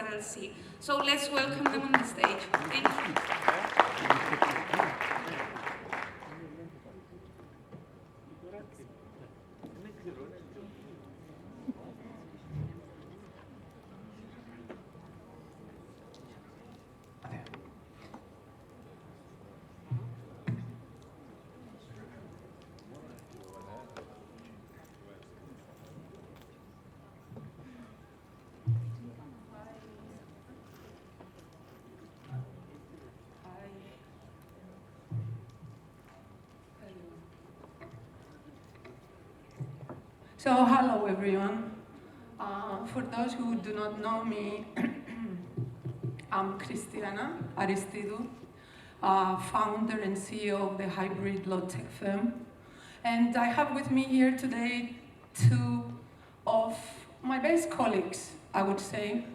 LLC. So let's welcome them on the stage. Thank you. So, hello everyone. For those who do not know me, I'm Cristiana Aristidu, founder and CEO of the hybrid law tech firm. And I have with me here today two of my best colleagues, I would say,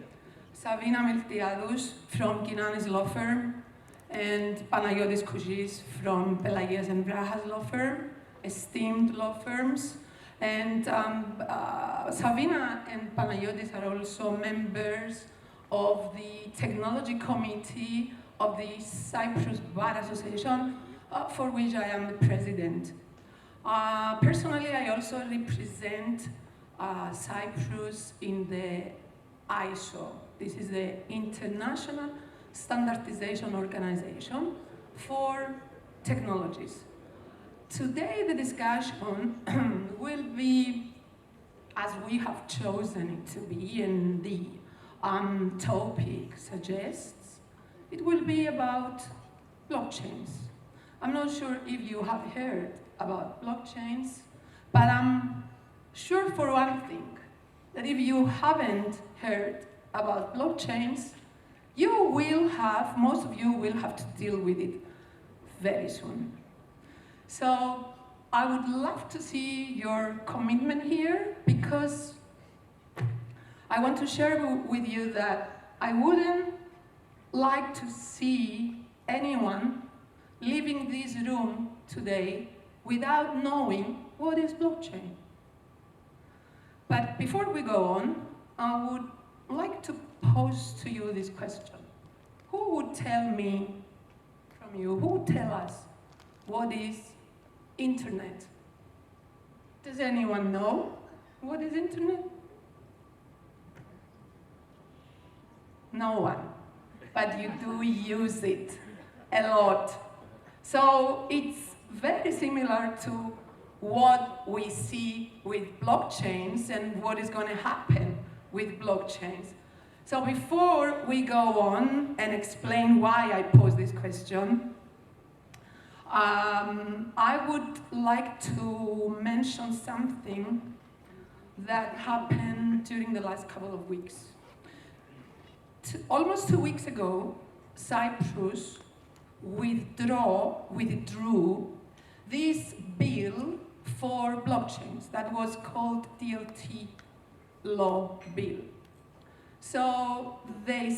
Savina Miltiadou from Ginani's law firm and Panagiotis Kouzis from Pelagias and Brahas law firm, esteemed law firms. And Savina and Panagiotis are also members of the technology committee of the Cyprus Bar Association, for which I am the president. Personally, I also represent Cyprus in the ISO. This is the International Standardization Organization for Technologies. Today, the discussion will be, as we have chosen it to be, and the topic suggests, it will be about blockchains. I'm not sure if you have heard about blockchains, but I'm sure for one thing, that if you haven't heard about blockchains, most of you will have to deal with it very soon. So I would love to see your commitment here, because I want to share with you that I wouldn't like to see anyone leaving this room today without knowing what is blockchain. But before we go on, I would like to pose to you this question. Who would tell me from you, who would tell us what is internet? Does anyone know what is internet? No one, but you do use it a lot. So it's very similar to what we see with blockchains and what is going to happen with blockchains. So before we go on and explain why I pose this question, I would like to mention something that happened during the last couple of weeks. Almost 2 weeks ago, Cyprus withdrew this bill for blockchains that was called DLT law bill. So they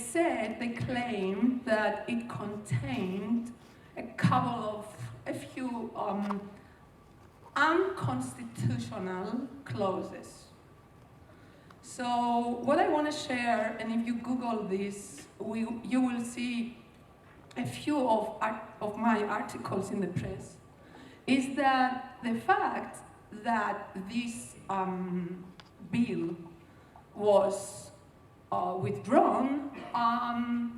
claimed that it contained a few unconstitutional clauses. So what I want to share, and if you Google this, you will see a few of my articles in the press, is that the fact that this bill was withdrawn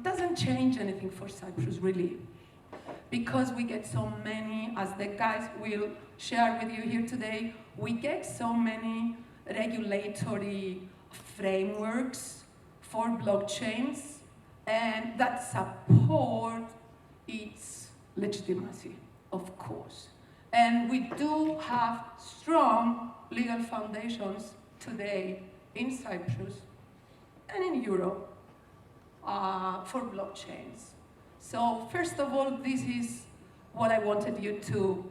doesn't change anything for Cyprus, really. Because we get so many, as the guys will share with you here today, we get so many regulatory frameworks for blockchains and that support its legitimacy, of course. And we do have strong legal foundations today in Cyprus and in Europe for blockchains. So first of all, this is what I wanted you to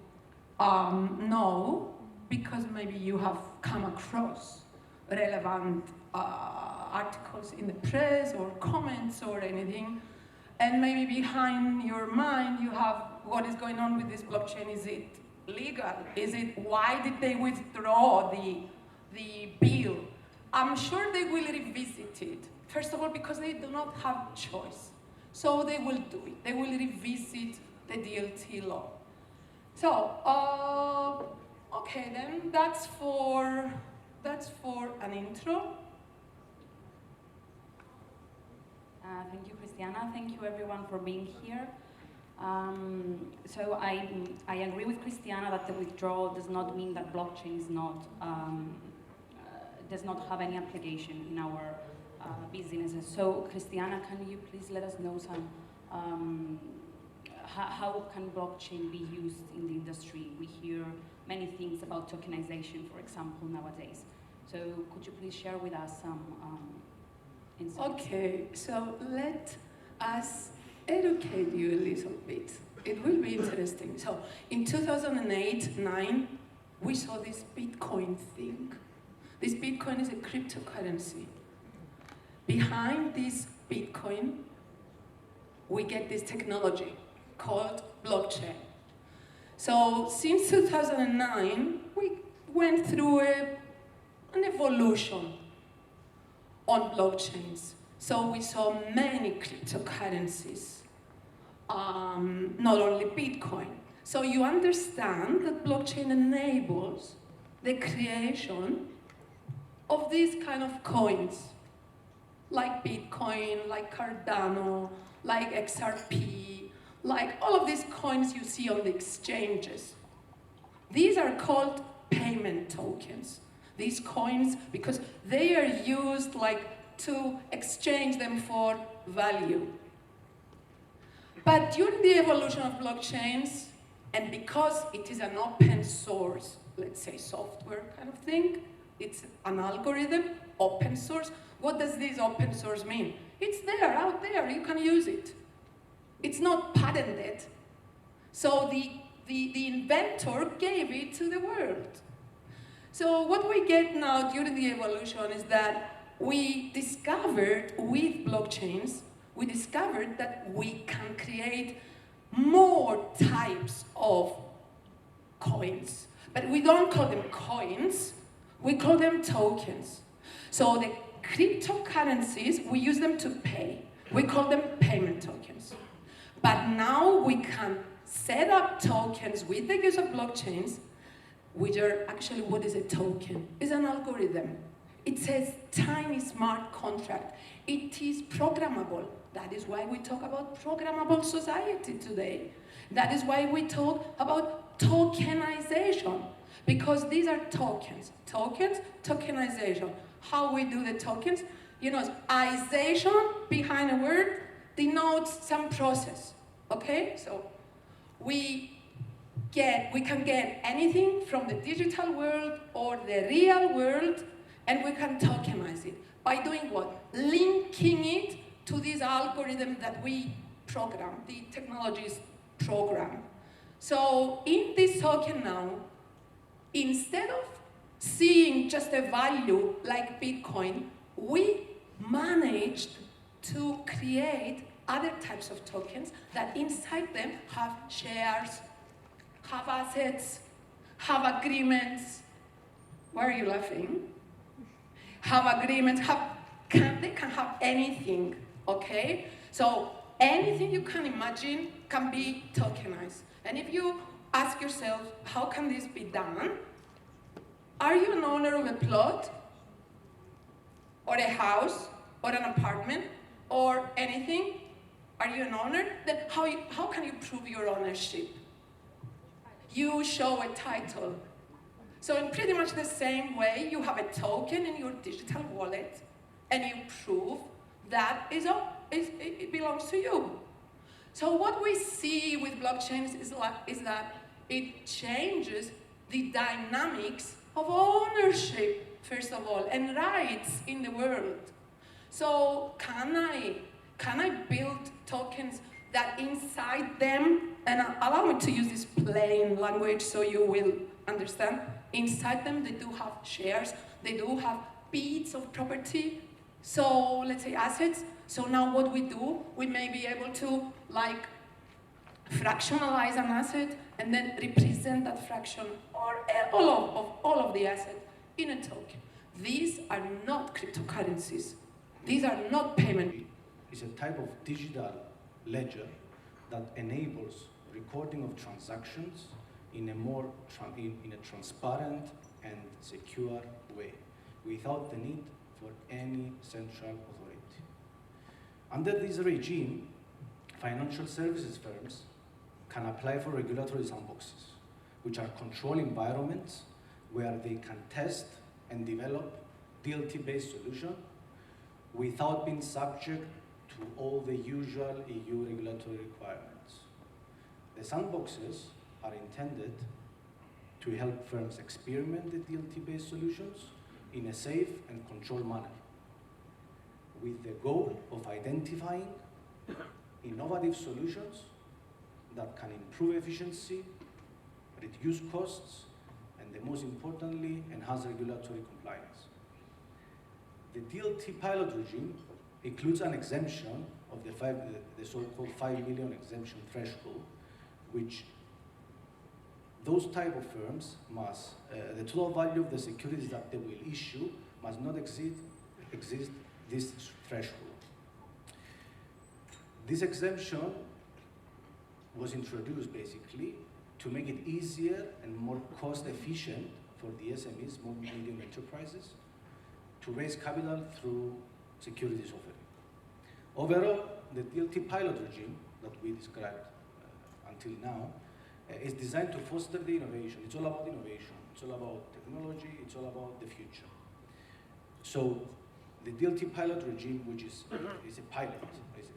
know, because maybe you have come across relevant articles in the press or comments or anything, and maybe behind your mind you have what is going on with this blockchain. Is it legal? Why did they withdraw the bill? I'm sure they will revisit it. First of all, because they do not have choice. So they will do it. They will revisit the DLT law. So, okay then, that's for an intro. Thank you, Christiana. Thank you, everyone, for being here. So I agree with Christiana that the withdrawal does not mean that blockchain is not does not have any application in our businesses. So, Christiana, can you please let us know some how can blockchain be used in the industry? We hear many things about tokenization, for example, nowadays. So, could you please share with us some insights? Okay, so let us educate you a little bit. It will be interesting. So in 2008-9, we saw this Bitcoin thing. This Bitcoin is a cryptocurrency. Behind this Bitcoin, we get this technology called blockchain. So since 2009, we went through an evolution on blockchains. So we saw many cryptocurrencies, not only Bitcoin. So you understand that blockchain enables the creation of these kind of coins, like Bitcoin, like Cardano, like XRP, like all of these coins you see on the exchanges. These are called payment tokens. These coins, because they are used to exchange them for value. But during the evolution of blockchains, and because it is an open source, let's say software kind of thing, it's an algorithm, open source. What does this open source mean? It's there, out there, you can use it. It's not patented. So the inventor gave it to the world. So what we get now during the evolution is that we discovered with blockchains, we discovered that we can create more types of coins. But we don't call them coins, we call them tokens. So the cryptocurrencies, we use them to pay. We call them payment tokens. But now we can set up tokens with the use of blockchains, which are actually, what is a token? It's an algorithm. It says tiny smart contract. It is programmable. That is why we talk about programmable society today. That is why we talk about tokenization, because these are tokens. Tokens, tokenization. How we do the tokens? You know, ization behind a word denotes some process, okay? So we can get anything from the digital world or the real world, and we can tokenize it. By doing what? Linking it to this algorithm that we program, the technologies program. So in this token now, instead of seeing just a value like Bitcoin, we managed to create other types of tokens that inside them have shares, have assets, have agreements. Why are you laughing? Have agreements, they can have anything, okay? So anything you can imagine can be tokenized. And if you ask yourself, how can this be done? Are you an owner of a plot, or a house, or an apartment, or anything? Are you an owner? Then how can you prove your ownership? You show a title. So in pretty much the same way, you have a token in your digital wallet, and you prove that it belongs to you. So what we see with blockchains is that it changes the dynamics of ownership, first of all, and rights in the world. So can I build tokens that inside them, and allow me to use this plain language so you will understand, inside them they do have shares, they do have bits of property, so let's say assets. So now what we do, we may be able to fractionalize an asset and then represent that fraction or all of the asset in a token. These are not cryptocurrencies. These are not payment. It's a type of digital ledger that enables recording of transactions in a more in a transparent and secure way, without the need for any central authority. Under this regime, financial services firms can apply for regulatory sandboxes, which are control environments where they can test and develop DLT-based solutions without being subject to all the usual EU regulatory requirements. The sandboxes are intended to help firms experiment the DLT-based solutions in a safe and controlled manner, with the goal of identifying innovative solutions that can improve efficiency, reduce costs, and most importantly, enhance regulatory compliance. The DLT pilot regime includes an exemption of the so-called 5 million exemption threshold, which those type of firms must, the total value of the securities that they will issue must not exceed this threshold. This exemption was introduced basically to make it easier and more cost efficient for the SMEs, small and medium enterprises, to raise capital through securities offering. Overall, the DLT pilot regime that we described until now is designed to foster the innovation. It's all about innovation. It's all about technology. It's all about the future. So the DLT pilot regime, which is a pilot,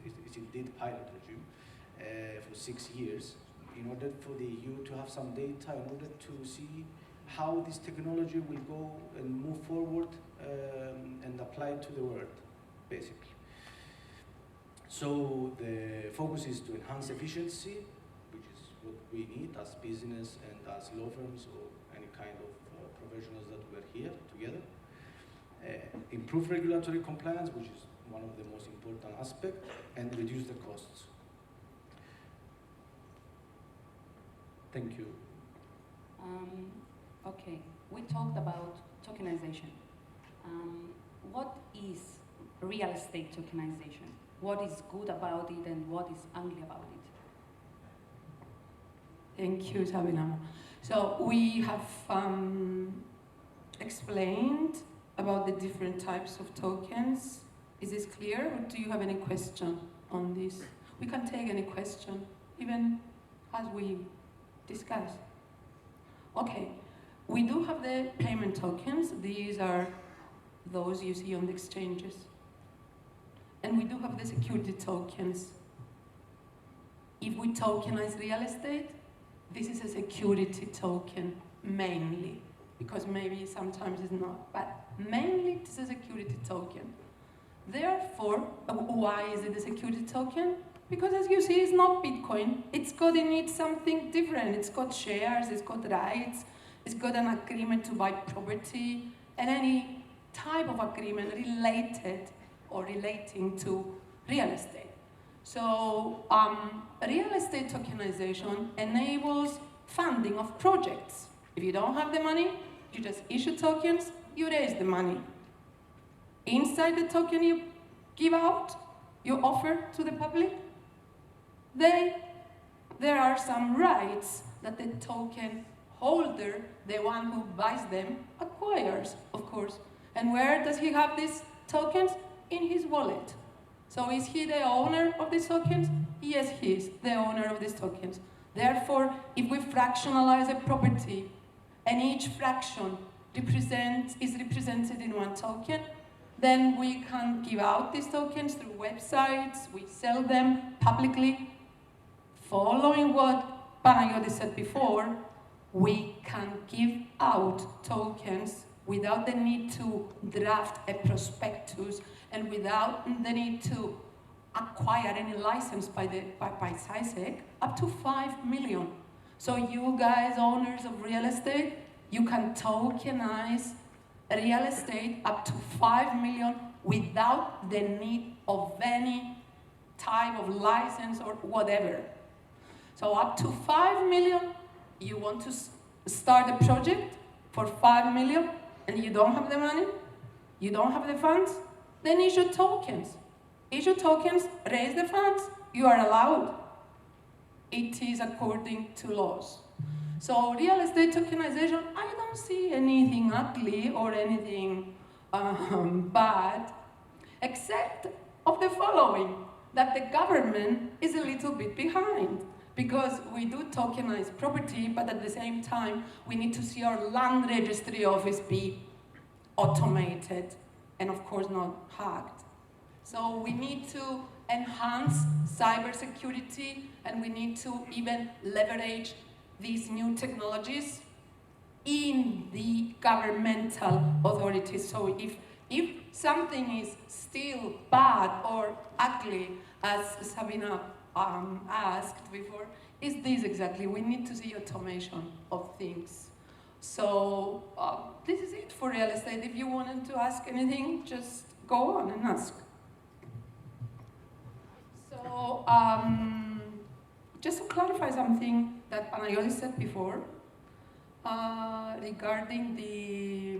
it's indeed pilot regime, for 6 years, in order for the EU to have some data, in order to see how this technology will go and move forward and apply it to the world, basically. So the focus is to enhance efficiency, which is what we need as business and as law firms or any kind of professionals that we're here together. Improve regulatory compliance, which is one of the most important aspects, and reduce the costs. Thank you. Okay, we talked about tokenization. What is real estate tokenization? What is good about it and what is ugly about it? Thank you, Sabina. So we have explained about the different types of tokens. Is this clear, or do you have any question on this? We can take any question, even as we discuss. Okay, we do have the payment tokens. These are those you see on the exchanges. And we do have the security tokens. If we tokenize real estate, this is a security token mainly, because maybe sometimes it's not, but mainly it's a security token. Therefore, why is it a security token? Because as you see, it's not Bitcoin. It needs something different. It's got shares, it's got rights, it's got an agreement to buy property, and any type of agreement related or relating to real estate. So real estate tokenization enables funding of projects. If you don't have the money, you just issue tokens, you raise the money. Inside the token you give out, you offer to the public, there are some rights that the token holder, the one who buys them, acquires, of course. And where does he have these tokens? In his wallet. So is he the owner of these tokens? Yes, he is the owner of these tokens. Therefore, if we fractionalize a property and each fraction is represented in one token, then we can give out these tokens through websites, we sell them publicly. Following what Panagiotis said before, we can give out tokens without the need to draft a prospectus and without the need to acquire any license by CySEC, up to 5 million. So you guys, owners of real estate, you can tokenize real estate up to 5 million without the need of any type of license or whatever. So up to 5 million, you want to start a project for 5 million and you don't have the money, You don't have the funds? Then issue tokens. Issue tokens, raise the funds, you are allowed. It is according to laws. So real estate tokenization, I don't see anything ugly or anything bad, except of the following, that the government is a little bit behind. Because we do tokenize property, but at the same time, we need to see our land registry office be automated and of course not hacked. So we need to enhance cybersecurity, and we need to even leverage these new technologies in the governmental authorities. So if something is still bad or ugly, as Sabina asked before, is this exactly. We need to see automation of things. So this is it for real estate. If you wanted to ask anything, just go on and ask. So just to clarify something that Panagiotis said before, regarding the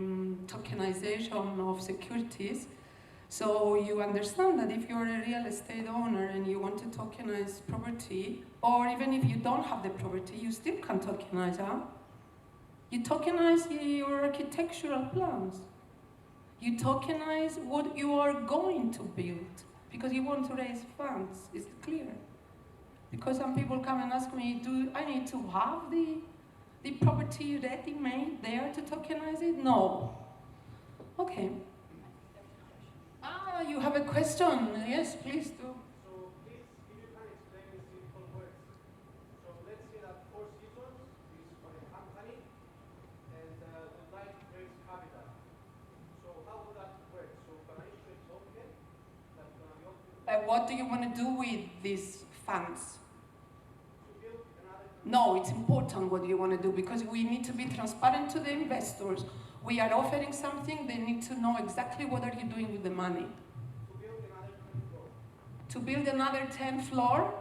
tokenization of securities. So you understand that if you're a real estate owner and you want to tokenize property, or even if you don't have the property, you still can tokenize, huh? You tokenize your architectural plans. You tokenize what you are going to build, because you want to raise funds. Is it clear? Because some people come and ask me, do I need to have the property ready-made there to tokenize it? No. Okay. You have a question? Yes, please do. So please, if you can explain in simple words. So let's say that Four Seasons is for a company and would like to raise capital. So how would that work? So can I issue a token that's going to be open? What do you want to do with these funds? To build another company? No, it's important what you want to do, because we need to be transparent to the investors. We are offering something, they need to know exactly what are you doing with the money. To build another 10th floor?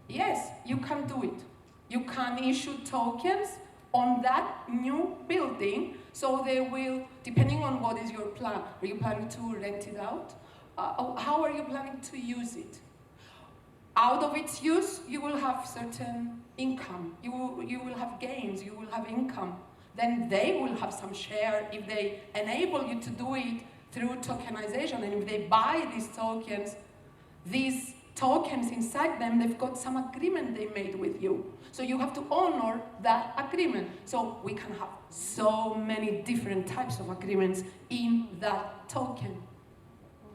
Yes, you can do it. You can issue tokens on that new building, so they will, depending on what is your plan. Are you planning to rent it out? How are you planning to use it? Out of its use, you will have certain income. You will have gains, you will have income. Then they will have some share if they enable you to do it through tokenization. And if they buy these tokens inside them, they've got some agreement they made with you. So you have to honor that agreement. So we can have so many different types of agreements in that token.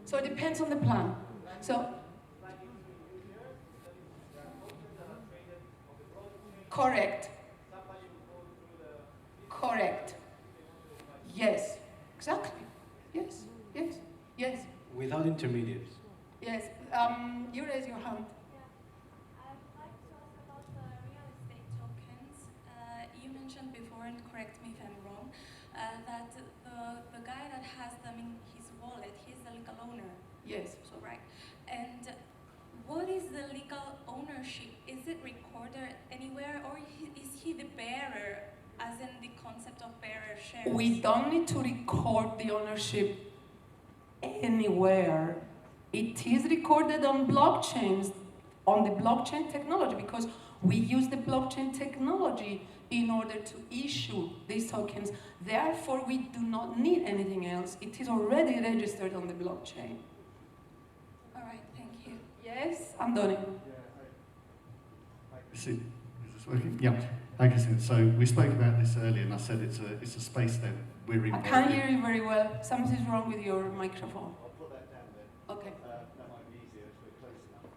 So it depends on the plan. So, correct. Correct. Yes, exactly. Yes, yes, yes. Without intermediaries. Yes, you raise your hand. I'd like to ask about the real estate tokens. You mentioned before, and correct me if I'm wrong, that the guy that has them in his wallet, he's the legal owner. Yes. So right. And what is the legal ownership? Is it recorded anywhere, or is he the bearer, as in the concept of bearer shares? We don't need to record the ownership anywhere. It is recorded on blockchains, on the blockchain technology, because we use the blockchain technology in order to issue these tokens. Therefore, we do not need anything else. It is already registered on the blockchain. All right, thank you. Yes, Antonio. Is this working? Yeah. Hi, Christine. So we spoke about this earlier, and I said it's a space that we're I involved can't in. hear you very well. Something's wrong with your microphone. I'll put that down then. Okay. That might be easier if we're close enough.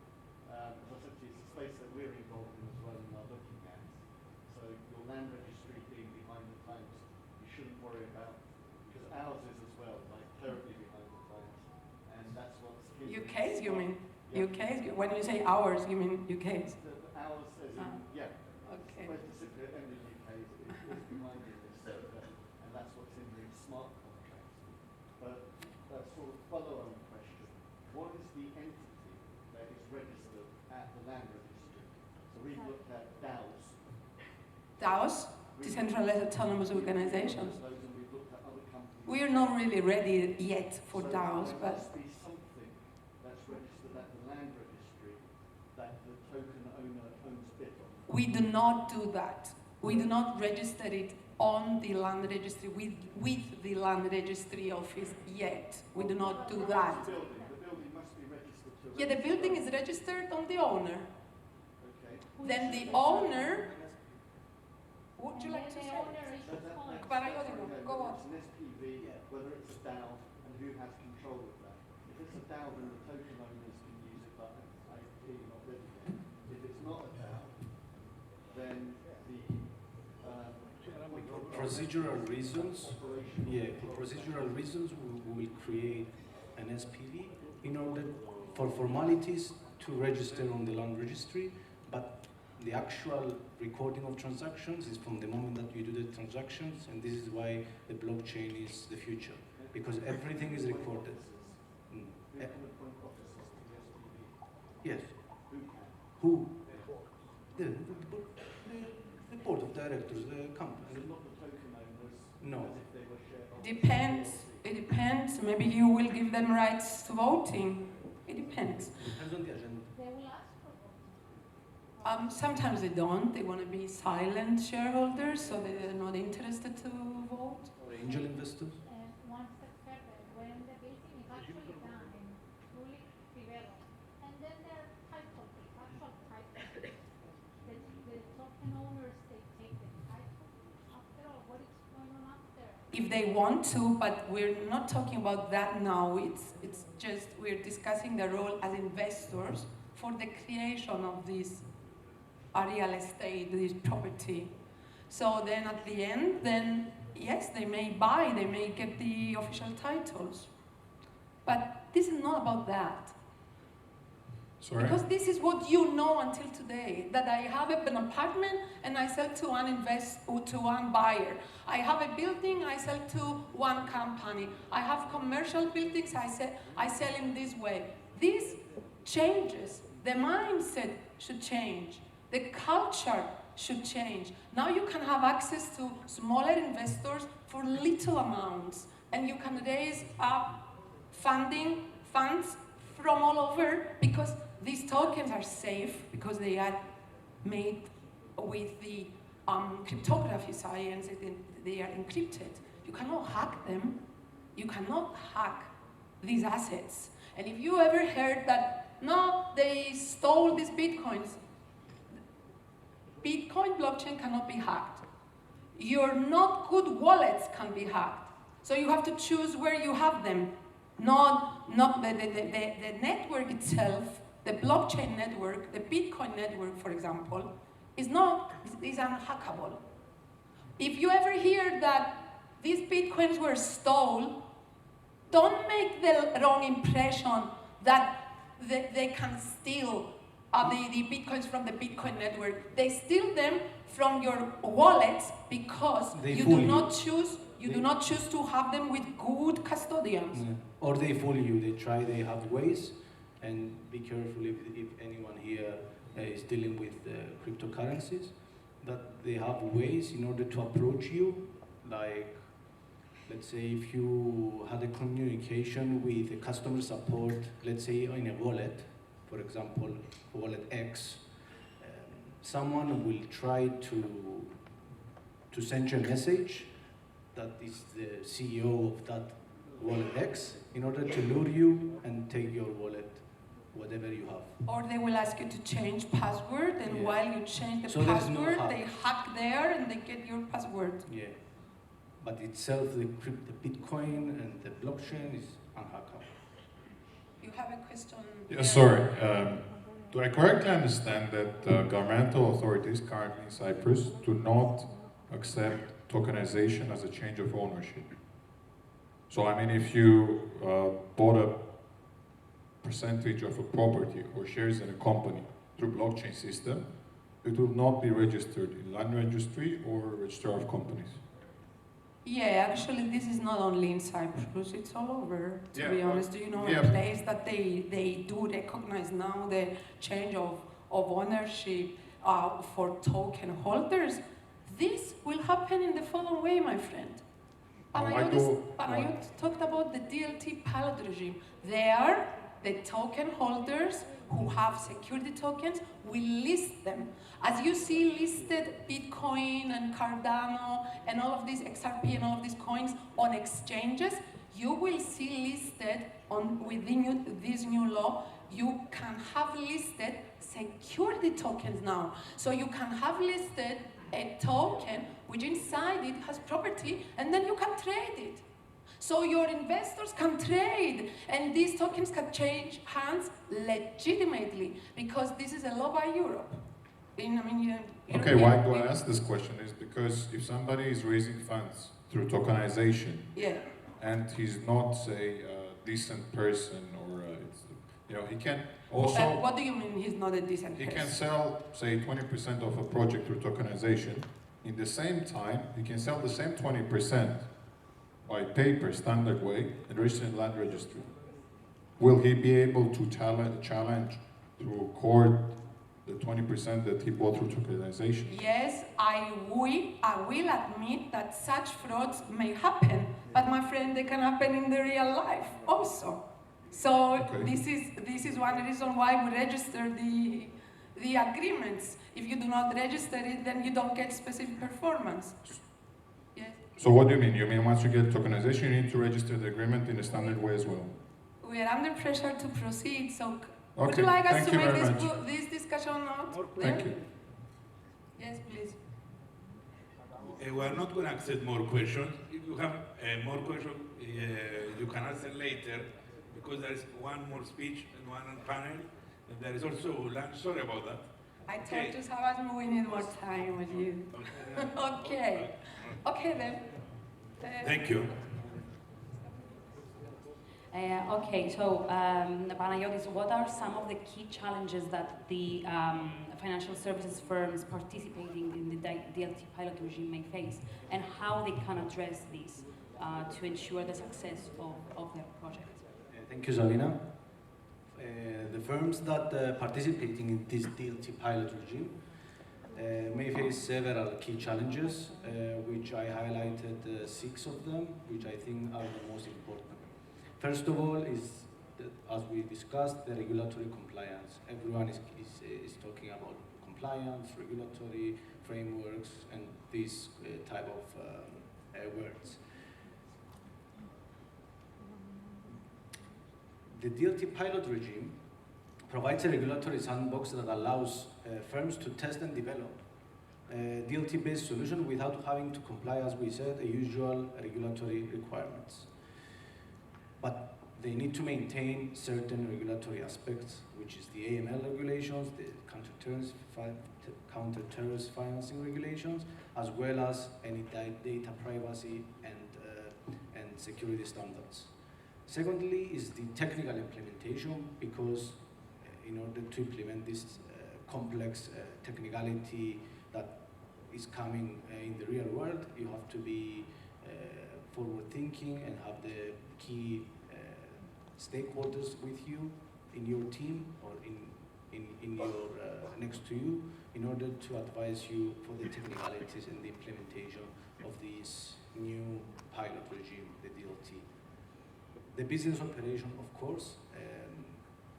As I said to you, it's a space that we're involved in as well and are looking at. So your land registry being behind the times, you shouldn't worry about, because ours is as well, like terribly behind the times. And that's what's hidden. UK's, you mean? Yeah. UK's? When you say ours, you mean UK's? Ours says, yeah. Okay. Both the Cypriot and the UK is behind in this sector, and that's what's in the smart contracts. But a sort of follow-on question, what is the entity that is registered at the land registry? So we've looked at DAOs. DAOs? Decentralized Autonomous Organizations. Those, and we've looked at other companies we're not really ready yet for So DAOs, there but must be something that's registered at the land registry that the token owner owns bit on. we do not do that. We do not register it on the land registry with the land registry office yet. We do not do that. The building must be registered to a Yeah, the registrar. building is registered on the owner. Okay. Then the owner, would you like to say? That's Παραγωγικό, okay, go on. whether it's an SPV, whether it's a DAO, and who has control of that. If it's a DAO, then the token owners can use it, but I hear you're not ready yet. If it's not a DAO, then the Procedural reasons, operation. yeah, for procedural reasons, we will create an SPV in order for formalities to register on the land registry, but the actual recording of transactions is from the moment that you do the transactions, and this is why the blockchain is the future, because everything is recorded. Who can appoint officers to the SPV? Yes. Who can? Who? The board of directors, the company. So not the token owners, No. as if they were shareholders. Depends. It depends. Maybe you will give them rights to voting. It depends. Depends on the agenda. They will ask for voting. Sometimes they don't. They want to be silent shareholders, so they're not interested to vote. Or angel investors. One step further, when the building is actually done and fully developed, and then there are title deeds, actual title deeds. The token owners, they take the title. After all, what is going on after? If they want to, but we're not talking about that now. It's just we're discussing the role as investors for the creation of this real estate, this property. So then at the end, then yes, they may buy, they may get the official titles. But this is not about that. Sorry? Because this is what you know until today, that I have an apartment and I sell to one buyer. I have a building, I sell to one company. I have commercial buildings, I sell in this way. This changes. The mindset should change. The culture should change. Now you can have access to smaller investors for little amounts, and you can raise up funds from all over, because these tokens are safe, because they are made with the cryptography science, they are encrypted. You cannot hack them. You cannot hack these assets. And if you ever heard that, no, they stole these bitcoins, Bitcoin blockchain cannot be hacked. Your not good wallets can be hacked. So you have to choose where you have them. Not the network itself, the blockchain network, the Bitcoin network, for example, is unhackable. If you ever hear that these Bitcoins were stolen, don't make the wrong impression that they can steal the Bitcoins from the Bitcoin network. They steal them from your wallets because you do not choose to have them with good custodians. Yeah. Or they fool you, they have ways, and be careful if anyone here is dealing with cryptocurrencies, that they have ways in order to approach you, like, let's say if you had a communication with a customer support, let's say in a wallet, for example, wallet X, someone will try to send you a message that is the CEO of that wallet X in order to lure you and take your wallet, whatever you have. Or they will ask you to change password, and Yeah. while you change the So there's no password, hack. they hack there and they get your password. Yeah. But itself, the Bitcoin and the blockchain is unhackable. You have a question? Yeah, sorry. Do I correctly understand that governmental authorities currently in Cyprus do not accept tokenization as a change of ownership? So, I mean, if you bought a percentage of a property or shares in a company through blockchain system, it will not be registered in land registry or registrar of companies. Yeah, actually, this is not only in Cyprus, it's all over, to Yeah, be well, honest. Do you know yeah. a place that they do recognize now the change of ownership for token holders? This will happen in the following way, my friend. Panayot talked about the DLT pilot regime. There, the token holders who have security tokens will list them. As you see listed Bitcoin and Cardano and all of these XRP and all of these coins on exchanges, you will see listed within this new law, you can have listed security tokens now. So you can have listed a token which inside it has property, and then you can trade it. So your investors can trade, and these tokens can change hands legitimately, because this is a law by Europe. Okay, why do I ask this question is because if somebody is raising funds through tokenization, yeah, and he's not, say, a decent person, or he can also. What do you mean he's not a decent person? He can sell, say, 20% of a project through tokenization. In the same time, he can sell the same 20% by paper, standard way, and register in land registry. Will he be able to challenge through court the 20% that he bought through tokenization? Yes, I will admit that such frauds may happen, but my friend, they can happen in the real life also. So okay. this is one reason why we register the agreements. If you do not register it, then you don't get specific performance. Yes. So what do you mean? You mean once you get tokenization, you need to register the agreement in a standard way as well? We are under pressure to proceed, so okay. Would you like us Thank to you make this discussion out? Thank you. Yes, please. We are not going to accept more questions. If you have more questions, you can ask them later, because there is one more speech and one panel, and there is also lunch. Sorry about that. I told you, Savas, we need more time with you. Okay. Okay then. Thank you. Okay, so Panagiotis, what are some of the key challenges that the financial services firms participating in the DLT pilot regime may face, and how they can address this to ensure the success of their projects? Thank you, Zalina. The firms that participating in this DLT pilot regime may face several key challenges, which I highlighted 6 of them, which I think are the most important. First of all is, as we discussed, the regulatory compliance. Everyone is talking about compliance, regulatory frameworks, and these type of words. The DLT pilot regime provides a regulatory sandbox that allows firms to test and develop DLT-based solution without having to comply, as we said, the usual regulatory requirements. But they need to maintain certain regulatory aspects, which is the AML regulations, the counter-terrorist financing regulations, as well as any data privacy and security standards. Secondly is the technical implementation, because in order to implement this complex technicality that is coming in the real world, you have to be forward-thinking and have the key stakeholders with you in your team or in your next to you, in order to advise you for the technicalities and the implementation of this new pilot regime, the DLT. The business operation, of course,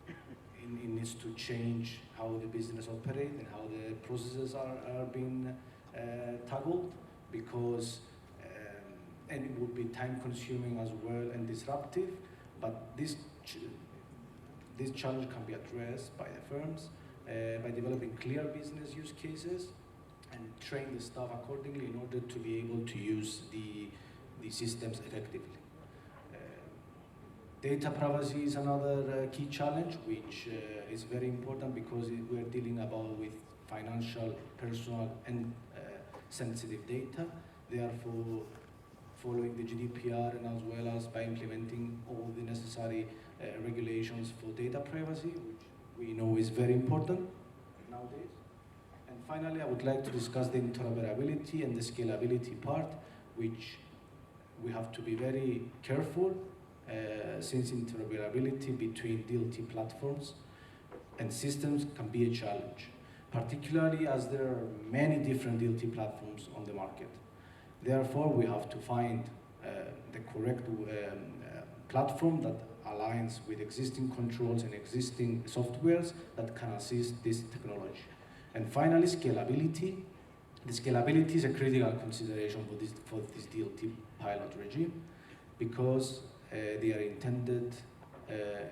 it needs to change how the business operates and how the processes are being tackled, because and it would be time consuming as well and disruptive, but this challenge can be addressed by the firms by developing clear business use cases and train the staff accordingly in order to be able to use the systems effectively. Data privacy is another key challenge, which is very important because we're dealing with financial, personal, and sensitive data. Therefore, following the GDPR and as well as by implementing all the necessary regulations for data privacy, which we know is very important nowadays. And finally, I would like to discuss the interoperability and the scalability part, which we have to be very careful, since interoperability between DLT platforms and systems can be a challenge, particularly as there are many different DLT platforms on the market. Therefore, we have to find the correct platform that aligns with existing controls and existing softwares that can assist this technology. And finally, scalability. The scalability is a critical consideration for this DLT pilot regime, because they are intended,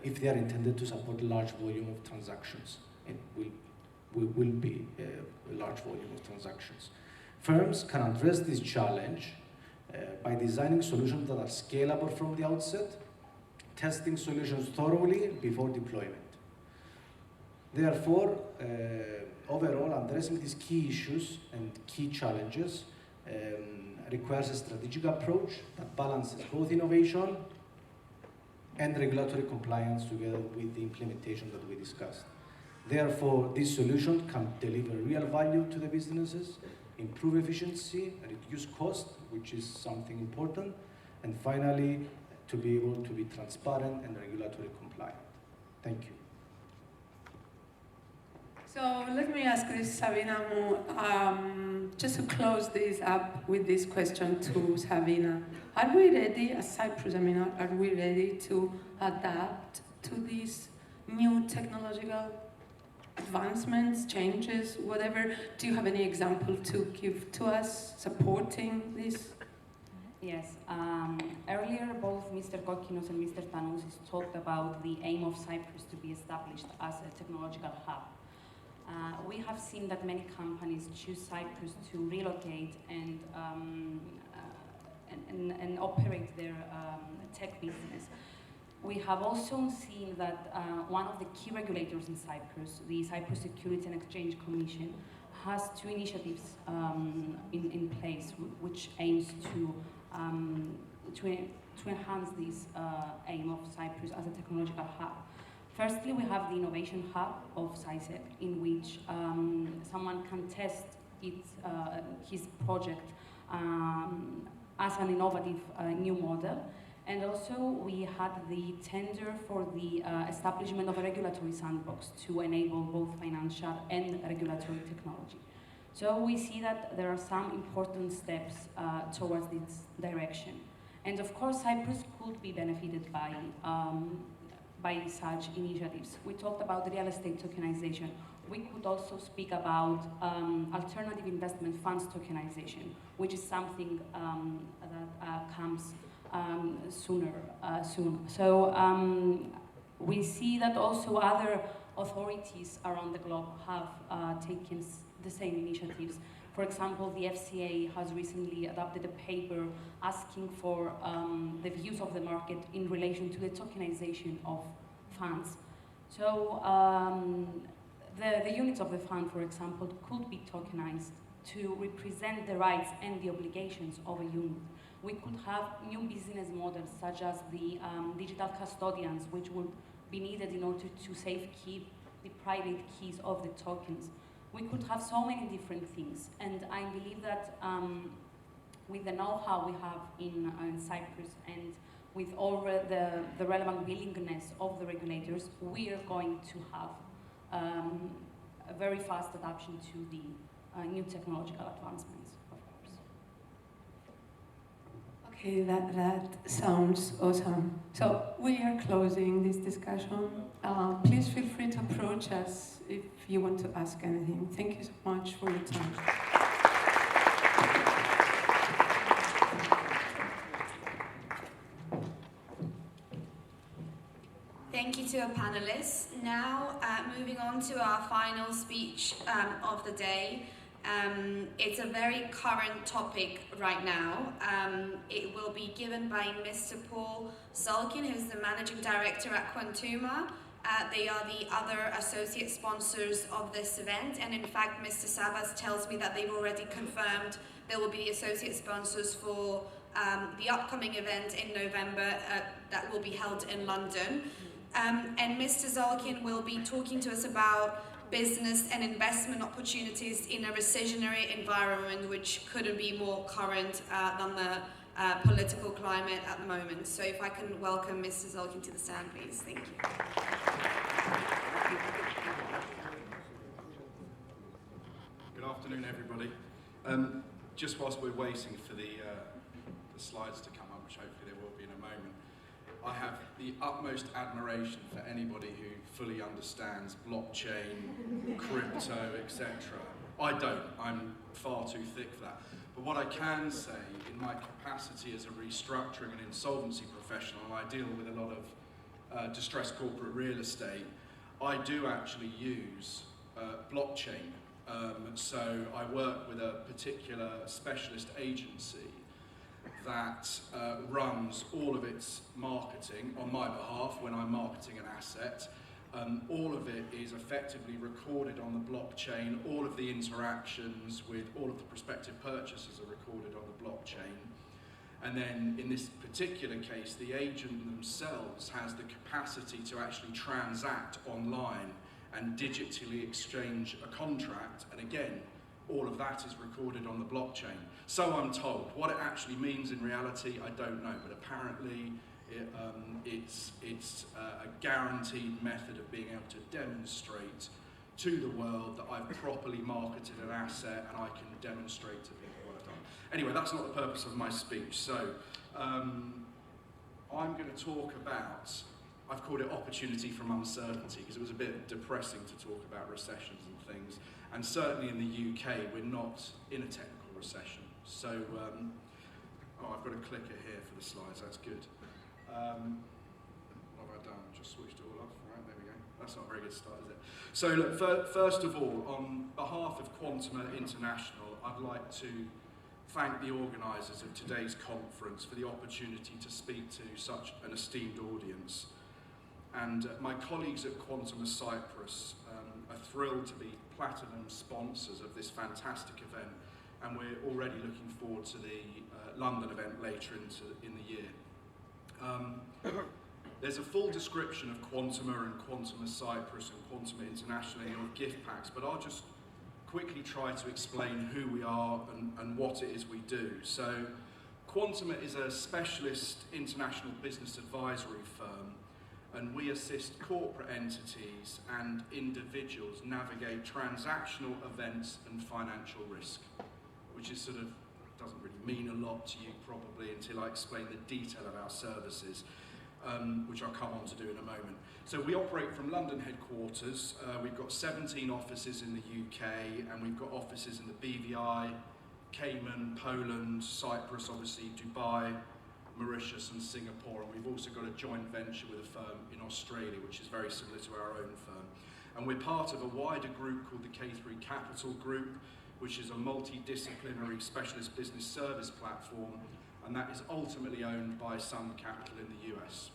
if they are intended to support large volume of transactions, it will be a large volume of transactions. Firms can address this challenge by designing solutions that are scalable from the outset, testing solutions thoroughly before deployment. Therefore, overall, addressing these key issues and key challenges requires a strategic approach that balances both innovation and regulatory compliance together with the implementation that we discussed. Therefore, this solution can deliver real value to the businesses, improve efficiency, reduce cost, which is something important, and finally, to be able to be transparent and regulatory compliant. Thank you. So let me ask this, Sabina, just to close this up with this question to Sabina. Are we ready, as Cyprus, are we ready to adapt to these new technological advancements, changes, whatever? Do you have any example to give to us supporting this? Yes. Earlier, both Mr. Kokinos and Mr. Tanousis talked about the aim of Cyprus to be established as a technological hub. We have seen that many companies choose Cyprus to relocate and operate their tech business. We have also seen that one of the key regulators in Cyprus, the Cyprus Securities and Exchange Commission, has two initiatives in place which aims to enhance this aim of Cyprus as a technological hub. Firstly, we have the Innovation Hub of CySec, in which someone can test his project as an innovative new model. And also, we had the tender for the establishment of a regulatory sandbox to enable both financial and regulatory technology. So we see that there are some important steps towards this direction. And of course, Cyprus could be benefited by such initiatives. We talked about real estate tokenization. We could also speak about alternative investment funds tokenization, which is something that comes soon. So we see that also other authorities around the globe have taken the same initiatives. For example, the FCA has recently adopted a paper asking for the views of the market in relation to the tokenization of funds. So the units of the fund, for example, could be tokenized to represent the rights and the obligations of a unit. We could have new business models such as the digital custodians, which would be needed in order to safekeep the private keys of the tokens. We could have so many different things, and I believe that with the know-how we have in Cyprus and with all the relevant willingness of the regulators, we are going to have a very fast adoption to the new technological advancements, of course. Okay, that sounds awesome. So we are closing this discussion. Please feel free to approach us if you want to ask anything. Thank you so much for your time. Thank you to our panelists. Now, moving on to our final speech of the day. It's a very current topic right now. It will be given by Mr. Paul Zulkin, who's the Managing Director at Quantuma. They are the other associate sponsors of this event, and in fact, Mr. Sabas tells me that they've already confirmed they will be the associate sponsors for the upcoming event in November that will be held in London. And Mr. Zulkin will be talking to us about business and investment opportunities in a recessionary environment, which couldn't be more current than the political climate at the moment. So if I can welcome Mr. Zulkin to the stand, please. Thank you. Good afternoon, everybody. Just whilst we're waiting for the slides to come up, which hopefully there will be in a moment, I have the utmost admiration for anybody who fully understands blockchain, crypto, etc. I don't. I'm far too thick for that. But what I can say, in my capacity as a restructuring and insolvency professional, I deal with a lot of distressed corporate real estate, I do actually use blockchain. So I work with a particular specialist agency that runs all of its marketing on my behalf when I'm marketing an asset. All of it is effectively recorded on the blockchain. All of the interactions with all of the prospective purchasers are recorded on the blockchain. And then in this particular case, the agent themselves has the capacity to actually transact online and digitally exchange a contract. And again, all of that is recorded on the blockchain. So I'm told. What it actually means in reality, I don't know, but apparently it's a guaranteed method of being able to demonstrate to the world that I've properly marketed an asset and I can demonstrate to people what I've done. Anyway, that's not the purpose of my speech. So I'm going to talk about, I've called it opportunity from uncertainty, because it was a bit depressing to talk about recessions and things. And certainly in the UK, we're not in a technical recession. So, I've got a clicker here for the slides, that's good. What have I done? Just switched it all off, right, there we go. That's not a very good start, is it? So look, first of all, on behalf of Quantuma International, I'd like to thank the organisers of today's conference for the opportunity to speak to such an esteemed audience. And my colleagues at Britain-Cyprus are thrilled to be platinum sponsors of this fantastic event, and we're already looking forward to the London event later in the year. There's a full description of Quantuma and Britain-Cyprus and Quantuma International in your gift packs, but I'll just quickly try to explain who we are and what it is we do. So, Quantuma is a specialist international business advisory firm, and we assist corporate entities and individuals navigate transactional events and financial risk, which is sort of, doesn't really mean a lot to you probably until I explain the detail of our services, which I'll come on to do in a moment. So we operate from London headquarters. We've got 17 offices in the UK, and we've got offices in the BVI, Cayman, Poland, Cyprus, obviously, Dubai, Mauritius and Singapore, and we've also got a joint venture with a firm in Australia, which is very similar to our own firm. And we're part of a wider group called the K3 Capital Group, which is a multidisciplinary specialist business service platform, and that is ultimately owned by Sun Capital in the US,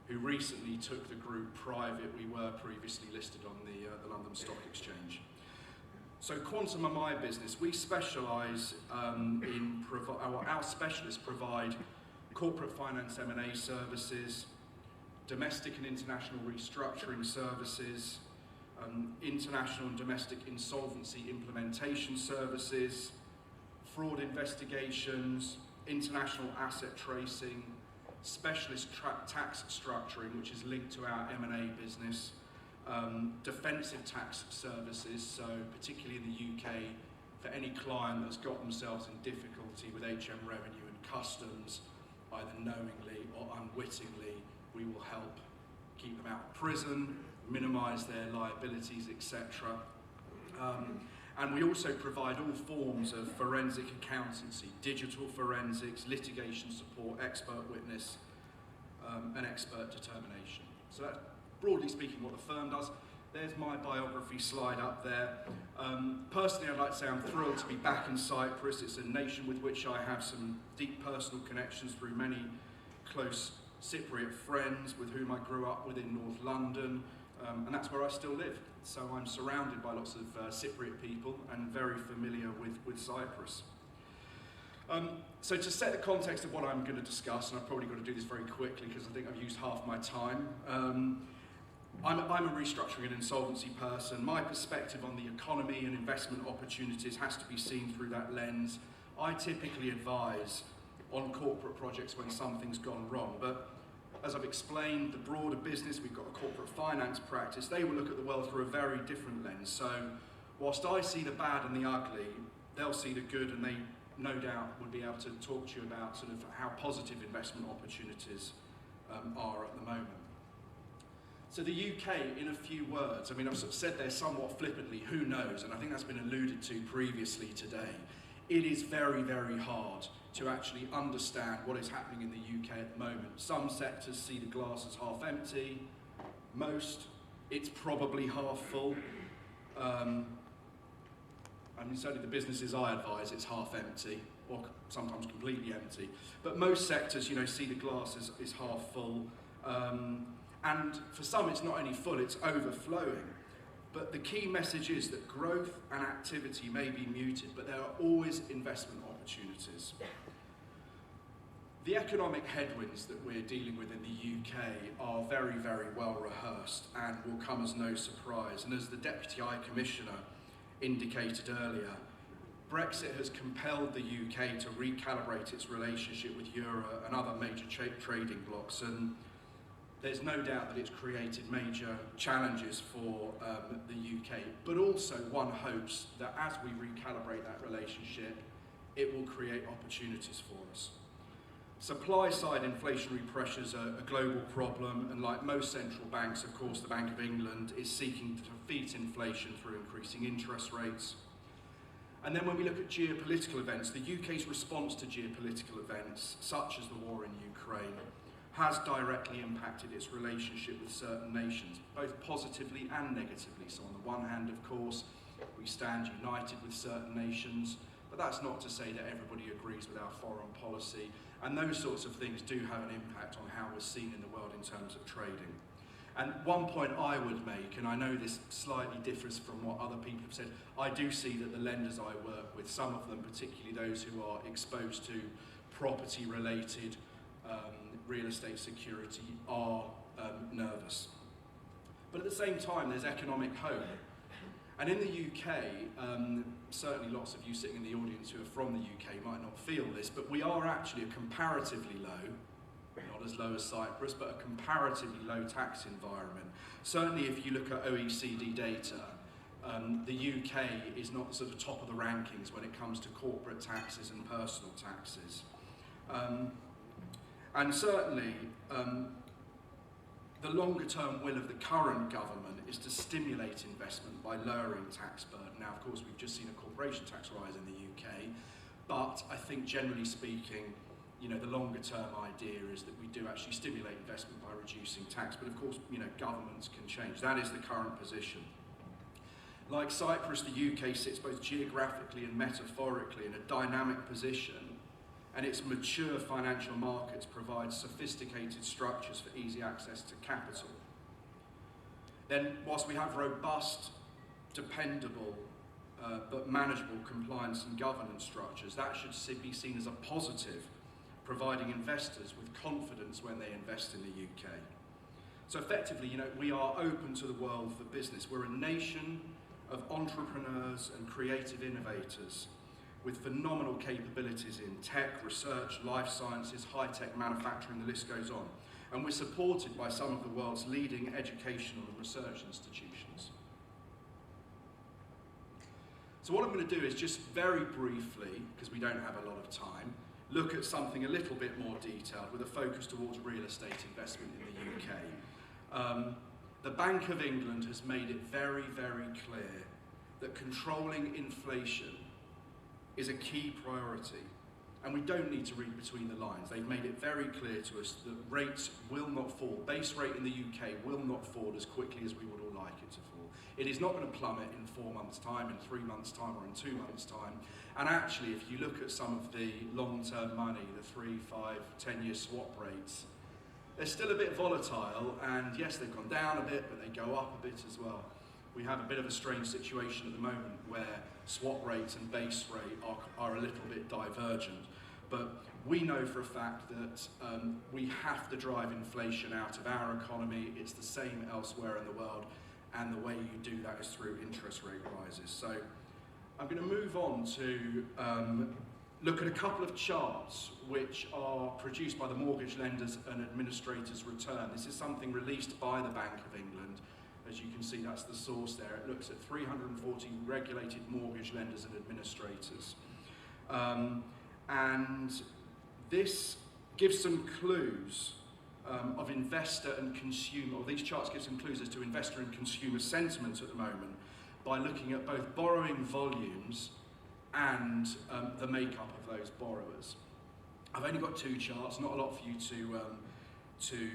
who recently took the group private. We were previously listed on the London Stock Exchange. So Quantuma, my business, we specialise our specialists provide corporate finance M&A services, domestic and international restructuring services, international and domestic insolvency implementation services, fraud investigations, international asset tracing, specialist tax structuring, which is linked to our M&A business, defensive tax services, so particularly in the UK, for any client that's got themselves in difficulty with HM revenue and customs, either knowingly or unwittingly, we will help keep them out of prison, minimise their liabilities, etc. And we also provide all forms of forensic accountancy, digital forensics, litigation support, expert witness, and expert determination. So that's broadly speaking what the firm does. There's my biography slide up there. Personally, I'd like to say I'm thrilled to be back in Cyprus. It's a nation with which I have some deep personal connections through many close Cypriot friends with whom I grew up with in North London, and that's where I still live. So I'm surrounded by lots of Cypriot people and very familiar with Cyprus. So to set the context of what I'm going to discuss, and I've probably got to do this very quickly because I think I've used half my time, I'm a restructuring and insolvency person. My perspective on the economy and investment opportunities has to be seen through that lens. I typically advise on corporate projects when something's gone wrong, but as I've explained, the broader business, we've got a corporate finance practice, they will look at the world through a very different lens. So whilst I see the bad and the ugly, they'll see the good and they no doubt would be able to talk to you about sort of how positive investment opportunities are at the moment. So the UK, in a few words, I mean, I've sort of said there somewhat flippantly, who knows, and I think that's been alluded to previously today. It is very, very hard to actually understand what is happening in the UK at the moment. Some sectors see the glass as half empty, most, it's probably half full. I mean, certainly the businesses I advise, it's half empty, or sometimes completely empty. But most sectors, you know, see the glass as half full. And for some, it's not only full, it's overflowing. But the key message is that growth and activity may be muted, but there are always investment opportunities. The economic headwinds that we're dealing with in the UK are very, very well rehearsed and will come as no surprise. And as the Deputy High Commissioner indicated earlier, Brexit has compelled the UK to recalibrate its relationship with Euro and other major trading blocs, and there's no doubt that it's created major challenges for the UK, but also one hopes that as we recalibrate that relationship, it will create opportunities for us. Supply-side inflationary pressures are a global problem, and like most central banks, of course, the Bank of England is seeking to defeat inflation through increasing interest rates. And then when we look at geopolitical events, the UK's response to geopolitical events, such as the war in Ukraine, has directly impacted its relationship with certain nations, both positively and negatively. So on the one hand, of course, we stand united with certain nations, but that's not to say that everybody agrees with our foreign policy, and those sorts of things do have an impact on how we're seen in the world in terms of trading. And one point I would make, and I know this slightly differs from what other people have said, I do see that the lenders I work with, some of them, particularly those who are exposed to property-related real estate security, are nervous. But at the same time, there's economic hope. And in the UK, certainly lots of you sitting in the audience who are from the UK might not feel this, but we are actually a comparatively low, not as low as Cyprus, but a comparatively low tax environment. Certainly if you look at OECD data, the UK is not sort of top of the rankings when it comes to corporate taxes and personal taxes. And certainly, the longer-term will of the current government is to stimulate investment by lowering tax burden. Now, of course, we've just seen a corporation tax rise in the UK, but I think generally speaking, you know, the longer-term idea is that we do actually stimulate investment by reducing tax. But of course, you know, governments can change. That is the current position. Like Cyprus, the UK sits both geographically and metaphorically in a dynamic position, and its mature financial markets provide sophisticated structures for easy access to capital. Then, whilst we have robust, dependable, but manageable compliance and governance structures, that should be seen as a positive, providing investors with confidence when they invest in the UK. So effectively, you know, we are open to the world for business. We're a nation of entrepreneurs and creative innovators with phenomenal capabilities in tech, research, life sciences, high-tech manufacturing, the list goes on. And we're supported by some of the world's leading educational and research institutions. So what I'm going to do is just very briefly, because we don't have a lot of time, look at something a little bit more detailed with a focus towards real estate investment in the UK. The Bank of England has made it very, very clear that controlling inflation is a key priority, and we don't need to read between the lines. They've made it very clear to us that rates will not fall. Base rate in the UK will not fall as quickly as we would all like it to fall. It is not going to plummet in 4 months' time, in 3 months' time, or in 2 months' time. And actually, if you look at some of the long-term money, the 3, 5, 10-year swap rates, they're still a bit volatile, and yes, they've gone down a bit, but they go up a bit as well. We have a bit of a strange situation at the moment where swap rates and base rate are a little bit divergent. But we know for a fact that we have to drive inflation out of our economy. It's the same elsewhere in the world, and the way you do that is through interest rate rises. So I'm going to move on to look at a couple of charts which are produced by the Mortgage Lenders and Administrators Return. This is something released by the Bank of England. As you can see, that's the source there. It looks at 340 regulated mortgage lenders and administrators. And this gives some clues of investor and consumer, or these charts give some clues as to investor and consumer sentiment at the moment by looking at both borrowing volumes and the makeup of those borrowers. I've only got two charts, not a lot for you to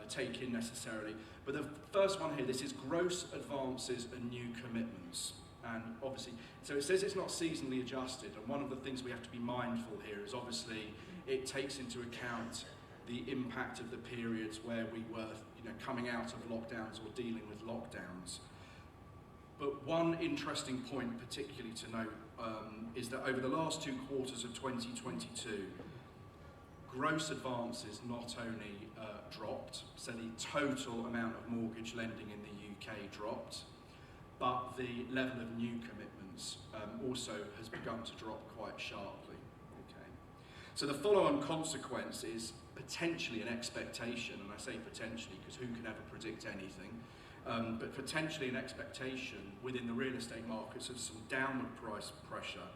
take in necessarily, but the first one here, this is gross advances and new commitments. And obviously, so it says it's not seasonally adjusted, and one of the things we have to be mindful here is obviously it takes into account the impact of the periods where we were, coming out of lockdowns or dealing with lockdowns. But one interesting point particularly to note is that over the last 2 quarters of 2022, gross advances not only dropped, so the total amount of mortgage lending in the UK dropped, but the level of new commitments also has begun to drop quite sharply. Okay. So the follow-on consequence is potentially an expectation, and I say potentially because who can ever predict anything, but potentially an expectation within the real estate markets of some downward price pressure.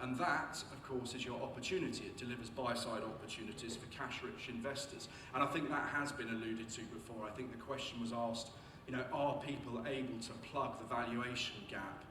And that, of course, is your opportunity. It delivers buy-side opportunities for cash-rich investors. And I think that has been alluded to before. I think the question was asked, are people able to plug the valuation gap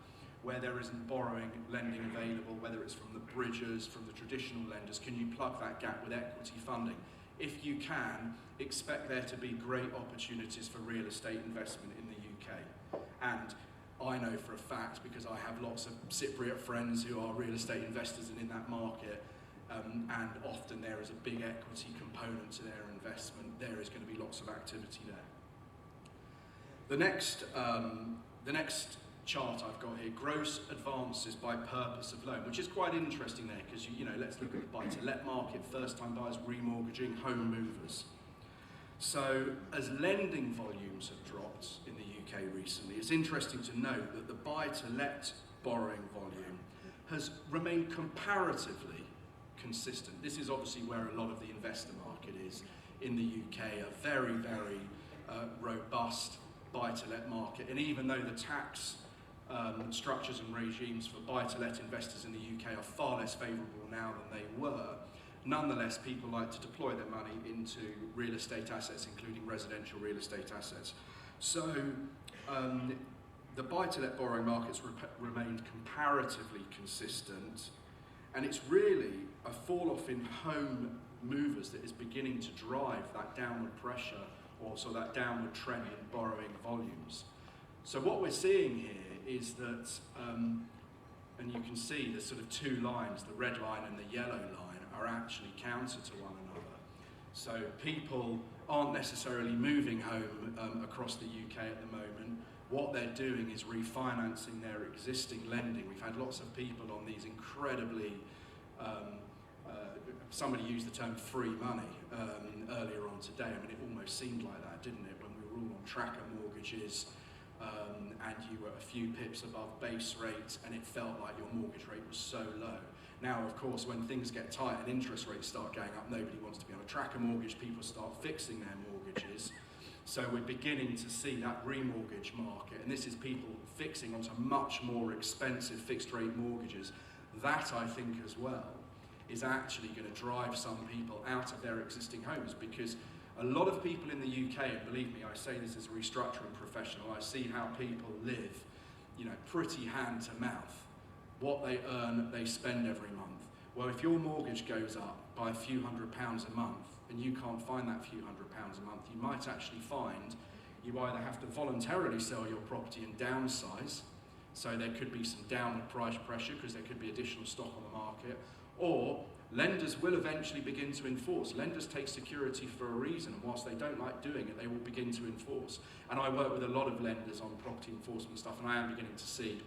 where there isn't borrowing, lending available, whether it's from the bridges, from the traditional lenders, can you plug that gap with equity funding? If you can, expect there to be great opportunities for real estate investment in the UK. And I know for a fact, because I have lots of Cypriot friends who are real estate investors and in that market, and often there is a big equity component to their investment, there is going to be lots of activity there. The next chart I've got here, gross advances by purpose of loan, which is quite interesting there because, let's look at the buy-to-let market, first-time buyers, remortgaging, home movers. So as lending volumes have dropped in the UK recently, it's interesting to note that the buy-to-let borrowing volume has remained comparatively consistent. This is obviously where a lot of the investor market is in the UK, a very, very robust buy-to-let market. And even though the tax structures and regimes for buy-to-let investors in the UK are far less favourable now than they were, nonetheless, people like to deploy their money into real estate assets, including residential real estate assets. So the buy-to-let borrowing markets remained comparatively consistent, and it's really a fall-off in home movers that is beginning to drive that downward pressure, or so that downward trend in borrowing volumes. So what we're seeing here is that, and you can see the sort of two lines, the red line and the yellow line, are actually counter to one another. So people aren't necessarily moving home across the UK at the moment. What they're doing is refinancing their existing lending. We've had lots of people on these incredibly, somebody used the term free money earlier on today. I mean, it almost seemed like that, didn't it, when we were all on tracker mortgages and you were a few pips above base rates and it felt like your mortgage rate was so low. Now, of course, when things get tight and interest rates start going up, nobody wants to be on a tracker mortgage, people start fixing their mortgages. So we're beginning to see that remortgage market, and this is people fixing onto much more expensive fixed rate mortgages. That, I think, as well, is actually going to drive some people out of their existing homes, because a lot of people in the UK, and believe me, I say this as a restructuring professional, I see how people live, pretty hand to mouth. What they earn, they spend every month. Well, if your mortgage goes up by a few £100s a month, and you can't find that few £100s a month, you might actually find you either have to voluntarily sell your property and downsize, so there could be some downward price pressure because there could be additional stock on the market, or lenders will eventually begin to enforce. Lenders take security for a reason, and whilst they don't like doing it, they will begin to enforce. And I work with a lot of lenders on property enforcement stuff, and I am beginning to see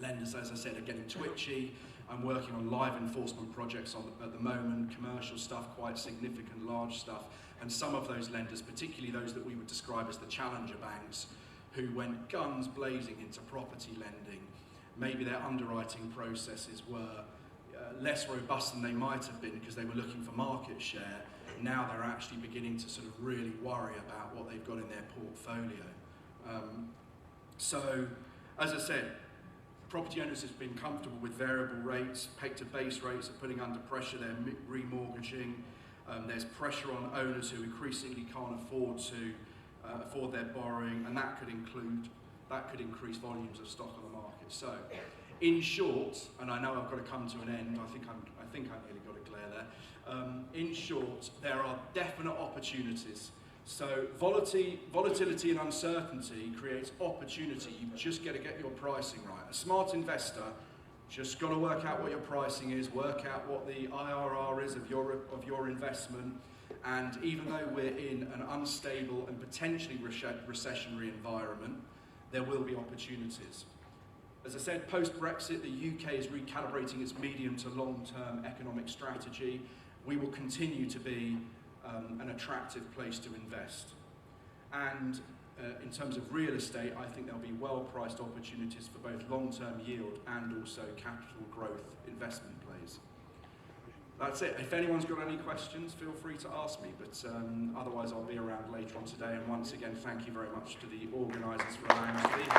lenders, as I said, are getting twitchy. I'm working on live enforcement projects at the moment, commercial stuff, quite significant, large stuff. And some of those lenders, particularly those that we would describe as the challenger banks, who went guns blazing into property lending, maybe their underwriting processes were less robust than they might have been because they were looking for market share. Now they're actually beginning to sort of really worry about what they've got in their portfolio. So, as I said, property owners have been comfortable with variable rates, pegged to base rates are putting under pressure, they're remortgaging. There's pressure on owners who increasingly can't afford their borrowing, and that could increase volumes of stock on the market. So, in short, and I know I've got to come to an end, I think I've nearly got a glare there. In short, there are definite opportunities. So volatility and uncertainty creates opportunity. You've just got to get your pricing right. A smart investor just got to work out what your pricing is, work out what the IRR is of your investment. And even though we're in an unstable and potentially recessionary environment, there will be opportunities. As I said, post-Brexit, the UK is recalibrating its medium to long-term economic strategy. We will continue to be an attractive place to invest. And in terms of real estate, I think there'll be well-priced opportunities for both long-term yield and also capital growth investment plays. That's it. If anyone's got any questions, feel free to ask me, but otherwise I'll be around later on today. And once again, thank you very much to the organisers for allowing us to be here.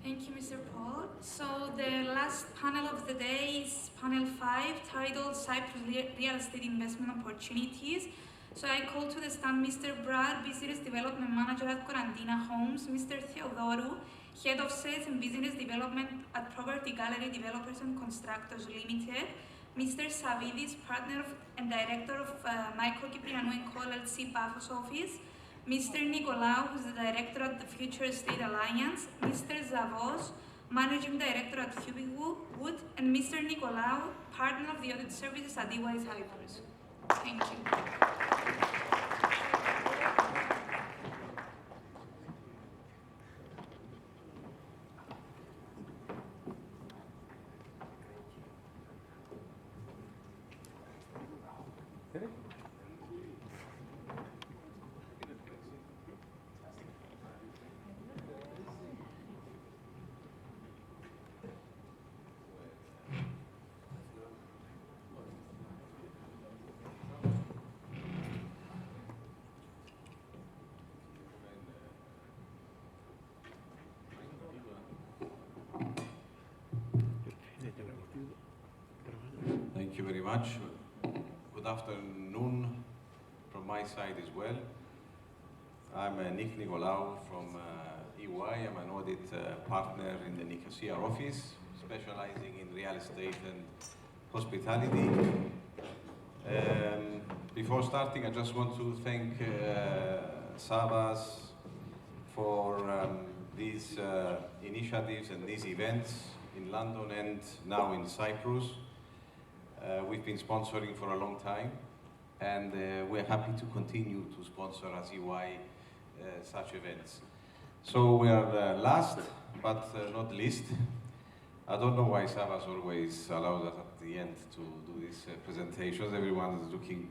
Thank you, Mr. Paul. So the last panel of the day is panel 5, titled Cyprus Real Estate Investment Opportunities. So I call to the stand Mr. Brad, Business Development Manager at Corantina Homes, Mr. Theodoru, Head of Sales and Business Development at Property Gallery Developers and Constructors Limited, Mr. Savidis, Partner and Director of Michael Kyprianou & Co. LLC Paphos Office, Mr. Nicolaou, who is the Director at the Future Estate Alliance, Mr. Zavos, Managing Director at Cubic Wood, and Mr. Nicolaou, Partner of the Audit Services at Gbcy Cyprus. Thank you. Thank you very much. Good afternoon from my side as well. I'm Nick Nicolaou from EY. I'm an audit partner in the Nicosia office, specializing in real estate and hospitality. Before starting, I just want to thank Savas for these initiatives and these events in London and now in Cyprus. We've been sponsoring for a long time, and we're happy to continue to sponsor as EY such events. So we are last but not least. I don't know why Savas always allows us at the end to do these presentations. Everyone is looking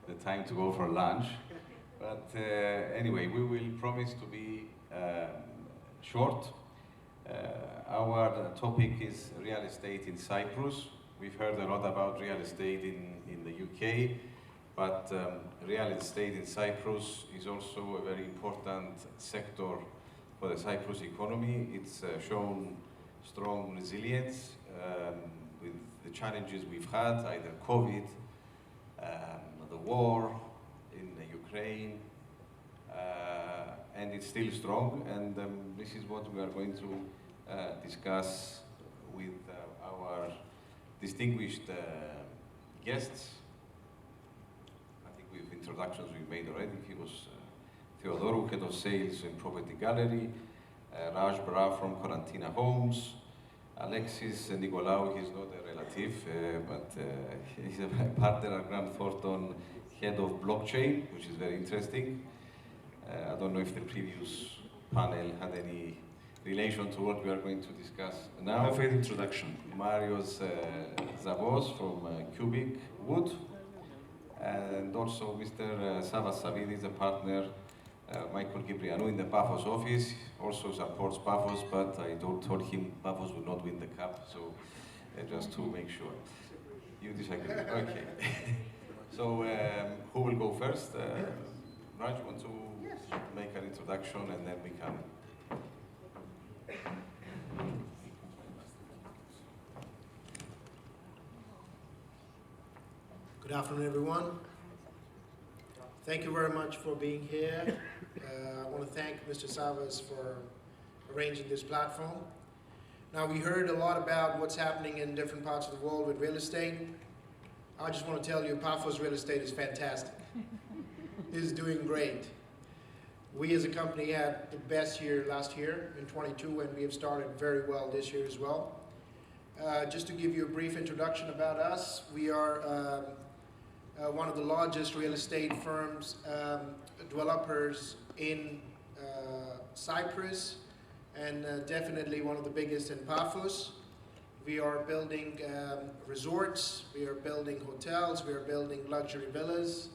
the time to go for lunch. But anyway, we will promise to be short. Our topic is real estate in Cyprus. We've heard a lot about real estate in the UK, but real estate in Cyprus is also a very important sector for the Cyprus economy. It's shown strong resilience with the challenges we've had, either COVID, the war in Ukraine, and it's still strong. And this is what we are going to discuss with our distinguished guests. I think with introductions we made already. He was Theodoru, Head of Sales in Property Gallery, Raj Bra from Corantina Homes, Alexis Nicolaou, he's not a relative, but he's a partner at Grant Thornton, Head of Blockchain, which is very interesting. I don't know if the previous panel had any relation to what we are going to discuss now. Have an introduction. Marios Zavos from Cubic Wood, and also Mr. Savas Savidis, a partner, Michael Kyprianou in the Paphos office, also supports Paphos, but I told him Paphos would not win the cup, so just to make sure. You disagree? Okay. So, who will go first? Raj, you want to make an introduction and then we can... Good afternoon, everyone. Thank you very much for being here. I want to thank Mr. Savas for arranging this platform. Now, we heard a lot about what's happening in different parts of the world with real estate. I just want to tell you, Paphos real estate is fantastic. It's doing great. We as a company had the best year last year in 22, and we have started very well this year as well. Just to give you a brief introduction about us, we are one of the largest real estate firms, developers in Cyprus, and definitely one of the biggest in Paphos. We are building resorts, we are building hotels, we are building luxury villas,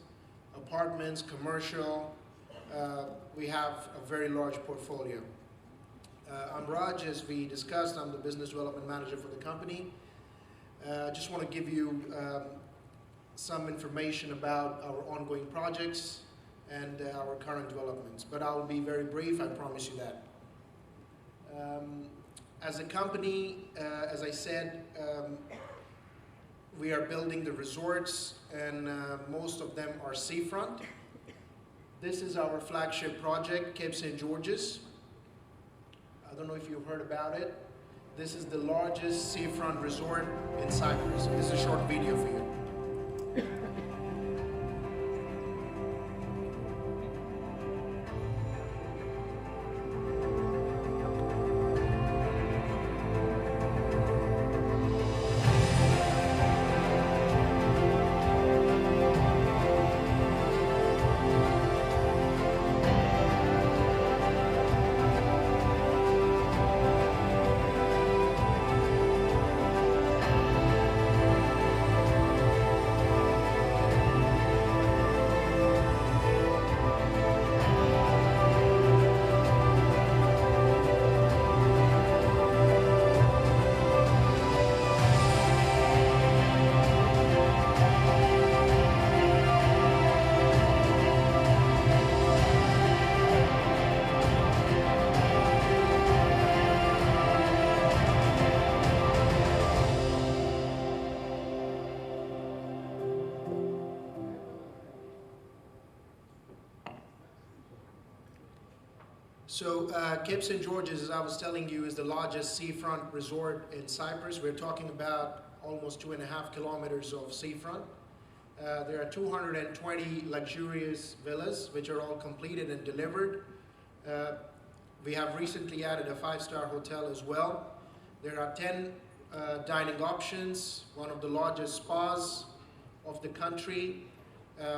apartments, commercial. We have a very large portfolio. I'm Raj, as we discussed. I'm the business development manager for the company. I just want to give you some information about our ongoing projects and our current developments, but I'll be very brief, I promise you that. As a company, as I said, we are building the resorts, and most of them are seafront. This is our flagship project, Cape St. George's. I don't know if you've heard about it. This is the largest seafront resort in Cyprus. This is a short video for you. So Cape St. George's, as I was telling you, is the largest seafront resort in Cyprus. We're talking about almost 2.5 kilometers of seafront. There are 220 luxurious villas, which are all completed and delivered. We have recently added a 5-star hotel as well. There are 10 dining options, one of the largest spas of the country.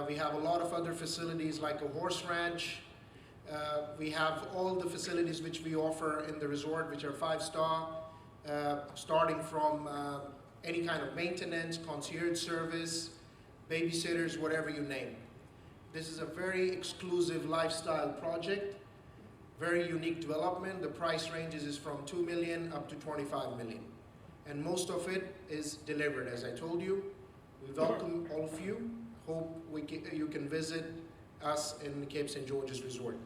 We have a lot of other facilities like a horse ranch. We have all the facilities which we offer in the resort, which are 5-star, starting from any kind of maintenance, concierge service, babysitters, whatever you name. This is a very exclusive lifestyle project, very unique development. The price ranges is from 2 million up to 25 million. And most of it is delivered, as I told you. We welcome all of you. Hope you can visit us in the Cape St. George's Resort.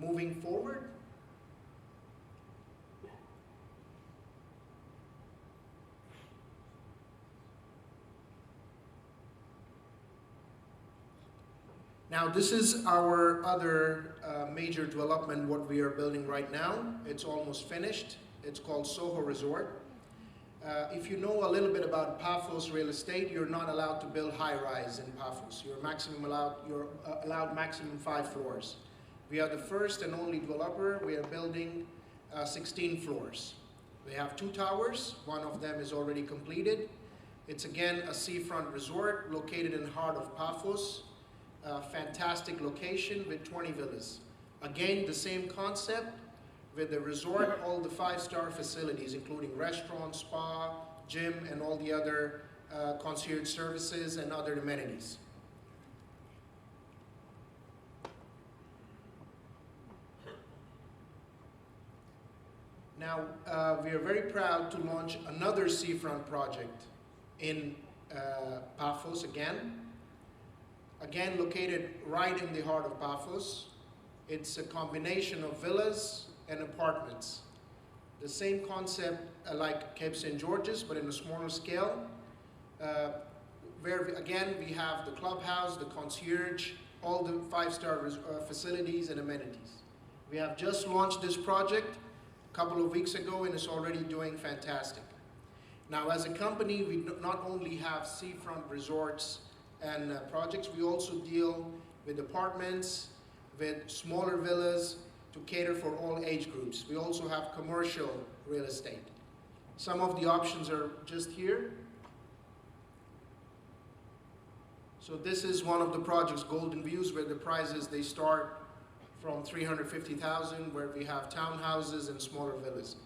Moving forward. Now this is our other major development, what we are building right now. It's almost finished. It's called Soho Resort. If you know a little bit about Paphos real estate, you're not allowed to build high-rise in Paphos. You're allowed maximum 5 floors. We are the first and only developer. We are building 16 floors. We have 2 towers. One of them is already completed. It's again a seafront resort located in the heart of Paphos. Fantastic location with 20 villas. Again, the same concept with the resort, all the 5-star facilities, including restaurant, spa, gym, and all the other concierge services and other amenities. Now, Now, we are very proud to launch another seafront project in Paphos again located right in the heart of Paphos. It's a combination of villas and apartments. The same concept like Cape St. George's, but in a smaller scale, where again we have the clubhouse, the concierge, all the five-star facilities and amenities. We have just launched this project a couple of weeks ago and it's already doing fantastic. Now, as a company, we not only have seafront resorts and projects, we also deal with apartments, with smaller villas to cater for all age groups. We also have commercial real estate. Some of the options are just here. So this is one of the projects, Golden Views, where the prices, they start from 350,000, where we have townhouses and smaller villas.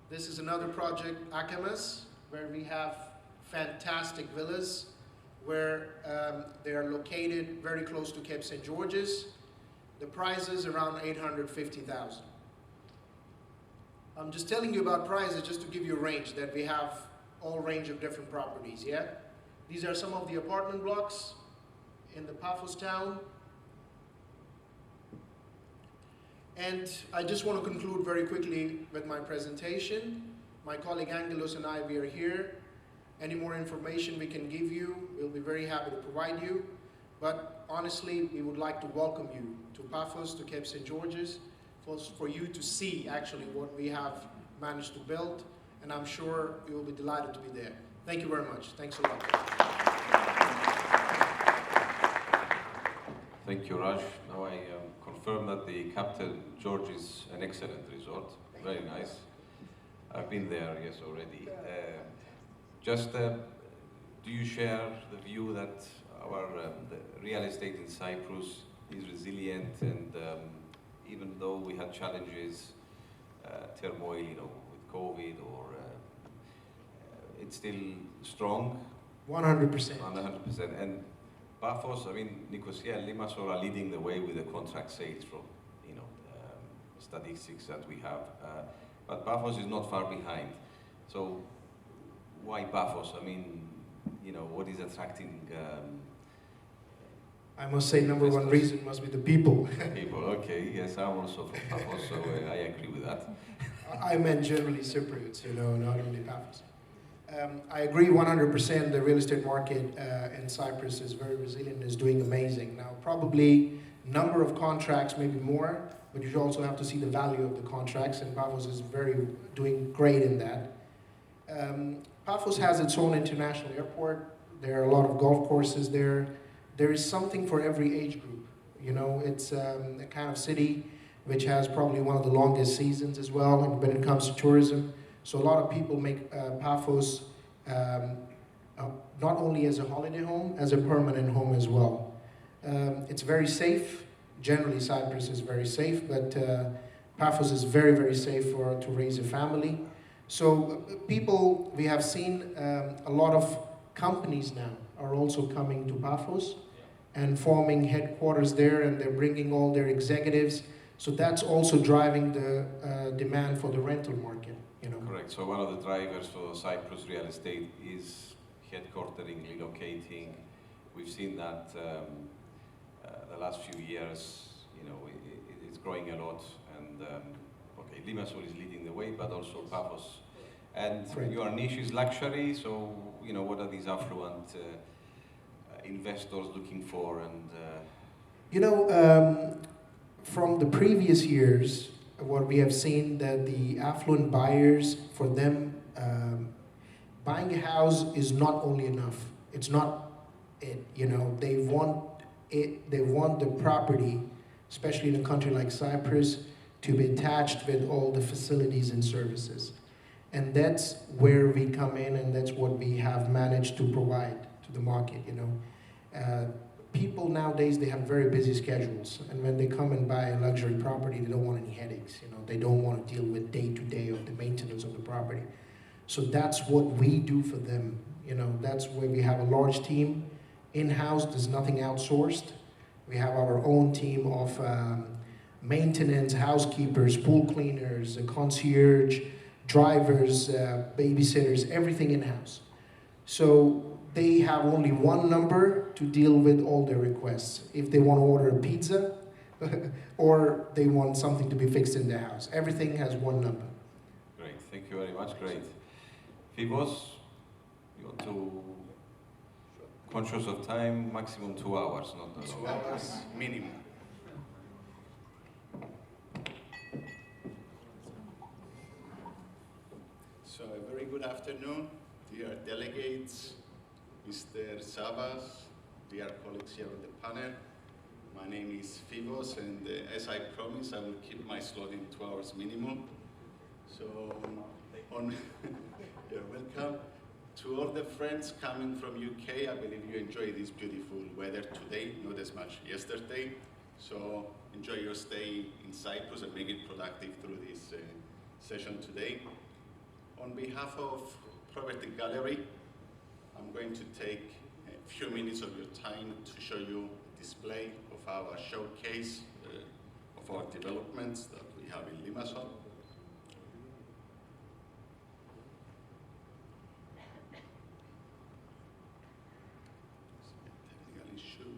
This is another project, Akamas, where we have fantastic villas, where they are located very close to Cape St. George's. The prices around 850,000. I'm just telling you about prices just to give you a range, that we have all range of different properties, yeah? These are some of the apartment blocks in the Paphos town. And I just want to conclude very quickly with my presentation. My colleague Angelos and I, we are here. Any more information we can give you, we'll be very happy to provide you. But honestly, we would like to welcome you to Paphos, to Cape St. George's, for you to see actually what we have managed to build. And I'm sure you will be delighted to be there. Thank you very much. Thanks a lot. Thank you, Raj. Now I confirm that the Captain George is an excellent resort. Very nice. I've been there, yes, already. Do you share the view that our the real estate in Cyprus is resilient, and even though we had challenges, turmoil, with COVID, or it's still strong? 100%. 100%. And Paphos, Nicosia and Limassol are leading the way with the contract sales from, statistics that we have. But Paphos is not far behind. So why Paphos? What is attracting? I must say, number one reason must be the people. People, okay. Yes, I'm also from Paphos, so I agree with that. I meant generally Cypriots, not only Paphos. I agree 100%. The real estate market in Cyprus is very resilient and is doing amazing. Now, probably number of contracts, maybe more, but you also have to see the value of the contracts, and Paphos is doing great in that. Paphos has its own international airport. There are a lot of golf courses there. There is something for every age group. It's a kind of city which has probably one of the longest seasons as well when it comes to tourism. So a lot of people make Paphos not only as a holiday home, as a permanent home as well. It's very safe. Generally, Cyprus is very safe, but Paphos is very, very safe to raise a family. So people, we have seen a lot of companies now are also coming to Paphos and forming headquarters there, and they're bringing all their executives. So that's also driving the demand for the rental market. Correct. So one of the drivers for Cyprus real estate is headquartering, relocating. We've seen that the last few years. It's growing a lot, and Limassol is leading the way, but also Paphos. And your niche is luxury. So what are these affluent investors looking for? And from the previous years, what we have seen that the affluent buyers, for them, buying a house is not only enough. It's not it. They want it. They want the property, especially in a country like Cyprus, to be attached with all the facilities and services. And that's where we come in, and that's what we have managed to provide to the market. People nowadays, they have very busy schedules, and when they come and buy a luxury property, they don't want any headaches. They don't want to deal with day-to-day of the maintenance of the property. So that's what we do for them. That's where we have a large team in-house. There's nothing outsourced. We have our own team of maintenance, housekeepers, pool cleaners, a concierge, drivers, babysitters, everything in-house. So they have only one number to deal with all their requests. If they want to order a pizza, or they want something to be fixed in their house. Everything has one number. Great, thank you very much, great. Fibos, you want to, conscious of time, maximum 2 hours, not 2 hours minimum. So a very good afternoon, dear delegates, Mr. Sabas, dear colleagues here on the panel. My name is Fibos, and as I promised, I will keep my slot in 2 hours minimum. So, you're welcome. To all the friends coming from UK, I believe you enjoy this beautiful weather today, not as much yesterday. So enjoy your stay in Cyprus and make it productive through this session today. On behalf of Property Gallery, I'm going to take a few minutes of your time to show you a display of our showcase of our developments that we have in Limassol. Technical issue.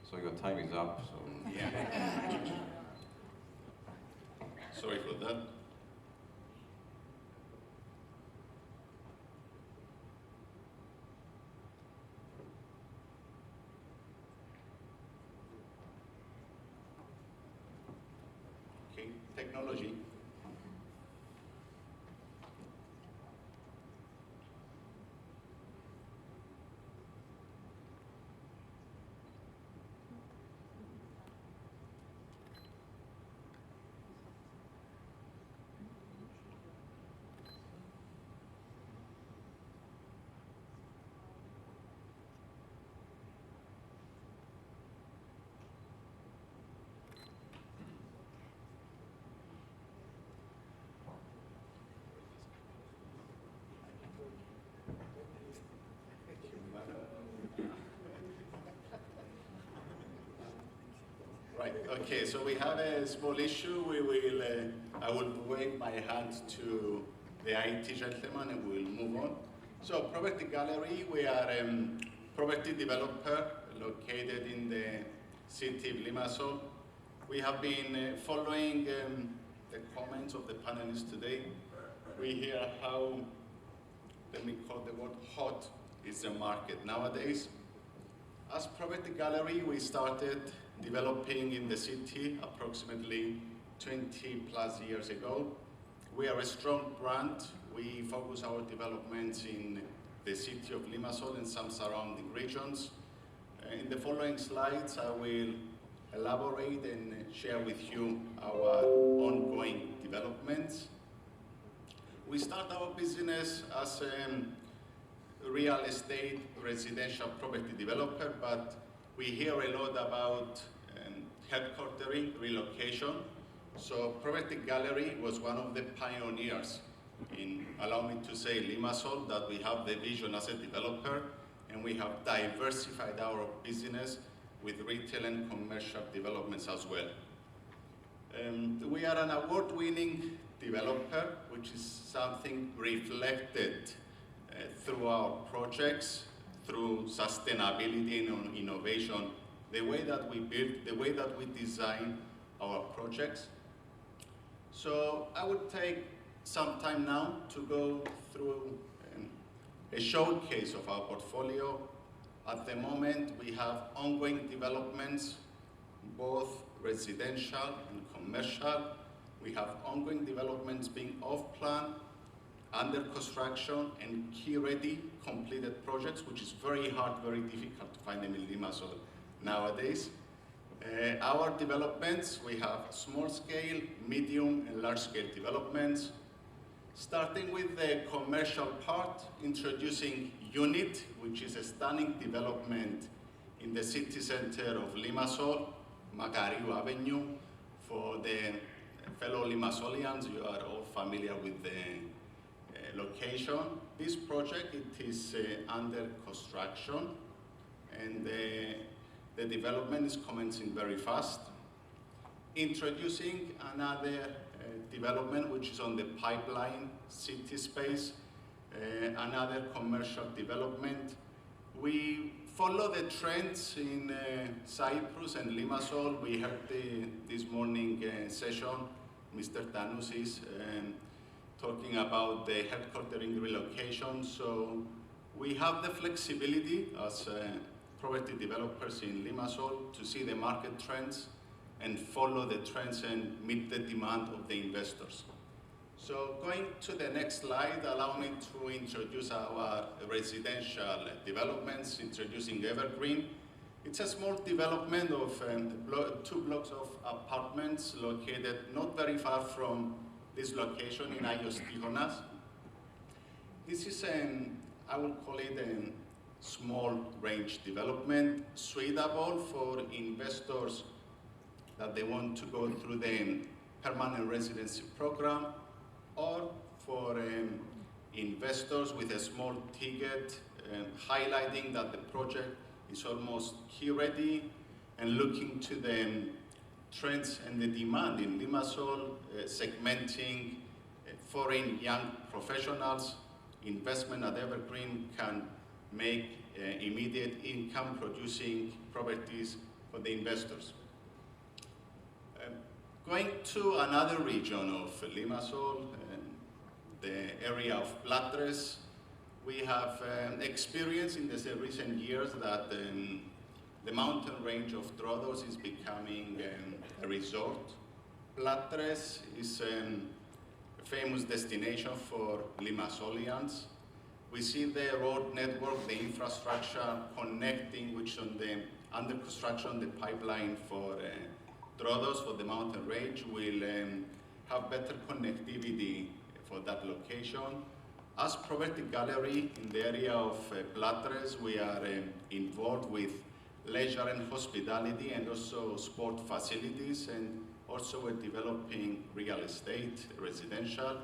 So your time is up, so. Yeah. Sorry for that. Okay, technology. Right, okay, so we have a small issue. I will wave my hand to the IT gentleman and we'll move on. So Property Gallery, we are a property developer located in the city of Limassol. We have been following the comments of the panelists today. We hear how, let me call the word hot, is the market nowadays. As Property Gallery, we started developing in the city approximately 20 plus years ago. We are a strong brand. We focus our developments in the city of Limassol and some surrounding regions. In the following slides, I will elaborate and share with you our ongoing developments. We start our business as a real estate residential property developer, but we hear a lot about headquartering, relocation. So Property Gallery was one of the pioneers in, allow me to say, Limassol, that we have the vision as a developer, and we have diversified our business with retail and commercial developments as well. We are an award-winning developer, which is something reflected through our projects, through sustainability and innovation, the way that we build, the way that we design our projects. So I would take some time now to go through a showcase of our portfolio. At the moment, we have ongoing developments, both residential and commercial. We have ongoing developments being off-plan, under construction, and key-ready completed projects, which is very hard, very difficult to find them in Limassol nowadays. Our developments, we have small-scale, medium, and large-scale developments. Starting with the commercial part, introducing Unit, which is a stunning development in the city center of Limassol, Magariu Avenue. For the fellow Limassolians, you are all familiar with the location. This project, it is under construction, and the development is commencing very fast. Introducing another development which is on the pipeline city space, another commercial development. We follow the trends in Cyprus and Limassol. We had this morning session, Mr. Tanusis, talking about the headquartering relocation. So we have the flexibility as property developers in Limassol to see the market trends and follow the trends and meet the demand of the investors. So going to the next slide, allow me to introduce our residential developments, introducing Evergreen. It's a small development of 2 blocks of apartments located not very far from this location in Agios Tichonas. This is I would call it a small range development, suitable for investors that they want to go through the permanent residency program, or for investors with a small ticket, highlighting that the project is almost key ready and looking to the trends and the demand in Limassol, segmenting foreign young professionals. Investment at Evergreen can make immediate income producing properties for the investors. Going to another region of Limassol, the area of Platres, we have experienced in the recent years that the mountain range of Troodos is becoming a resort. Platres is a famous destination for Limassolians. We see the road network, the infrastructure connecting, which on the under construction, the pipeline for Troodos for the mountain range will have better connectivity for that location. As Property Gallery in the area of Platres, we are involved with leisure and hospitality and also sport facilities, and also we're developing real estate, residential.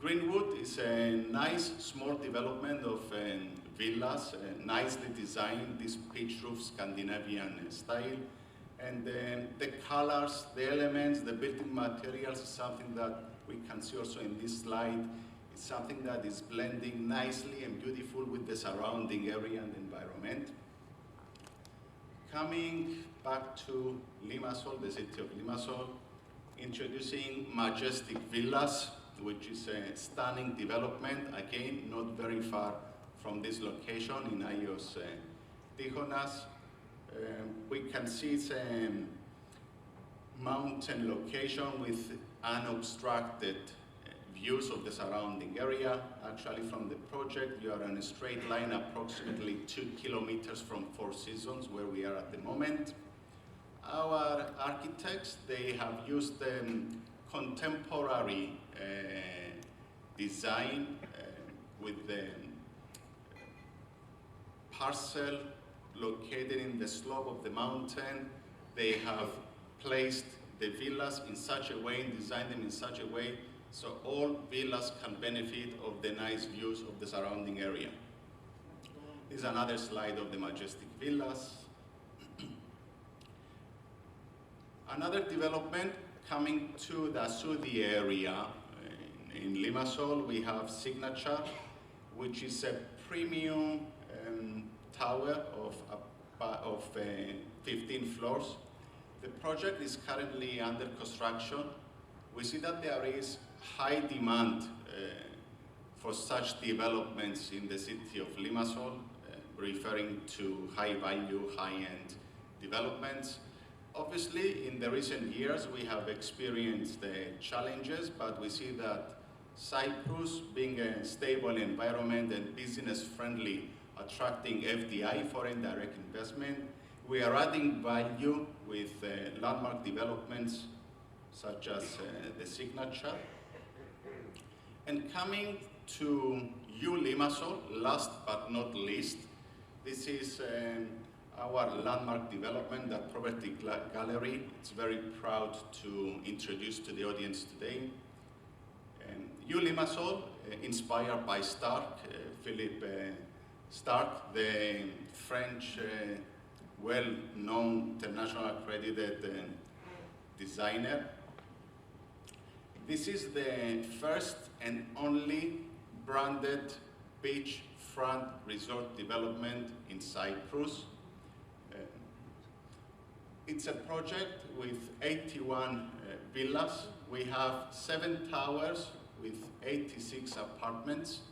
Greenwood is a nice small development of villas, nicely designed, this pitch roof Scandinavian style. And the colors, the elements, the building materials is something that we can see also in this slide. It's something that is blending nicely and beautiful with the surrounding area and environment. Coming back to Limassol, the city of Limassol, introducing Majestic Villas, which is a stunning development, again, not very far from this location in Agios Tichonas. We can see it's a mountain location with unobstructed views of the surrounding area. Actually, from the project, you are on a straight line approximately 2 kilometers from Four Seasons, where we are at the moment. Our architects, they have used contemporary design with the parcel located in the slope of the mountain. They have placed the villas in such a way and designed them in such a way so all villas can benefit of the nice views of the surrounding area. This is another slide of the Majestic Villas. Another development coming to the Sudi area in Limassol, we have Signature, which is a premium tower of 15 floors. The project is currently under construction. We see that there is high demand for such developments in the city of Limassol, referring to high value, high-end developments. Obviously, in the recent years, we have experienced challenges, but we see that Cyprus, being a stable environment and business-friendly, attracting FDI, foreign direct investment, we are adding value with landmark developments such as the Signature. And coming to Limassol, last but not least, this is our landmark development, that Property Gallery. It's very proud to introduce to the audience today. Limassol, inspired by Stark, Philip Stark, the French well-known international accredited designer. This is the first and only branded beachfront resort development in Cyprus. It's a project with 81 villas. We have 7 towers with 86 apartments.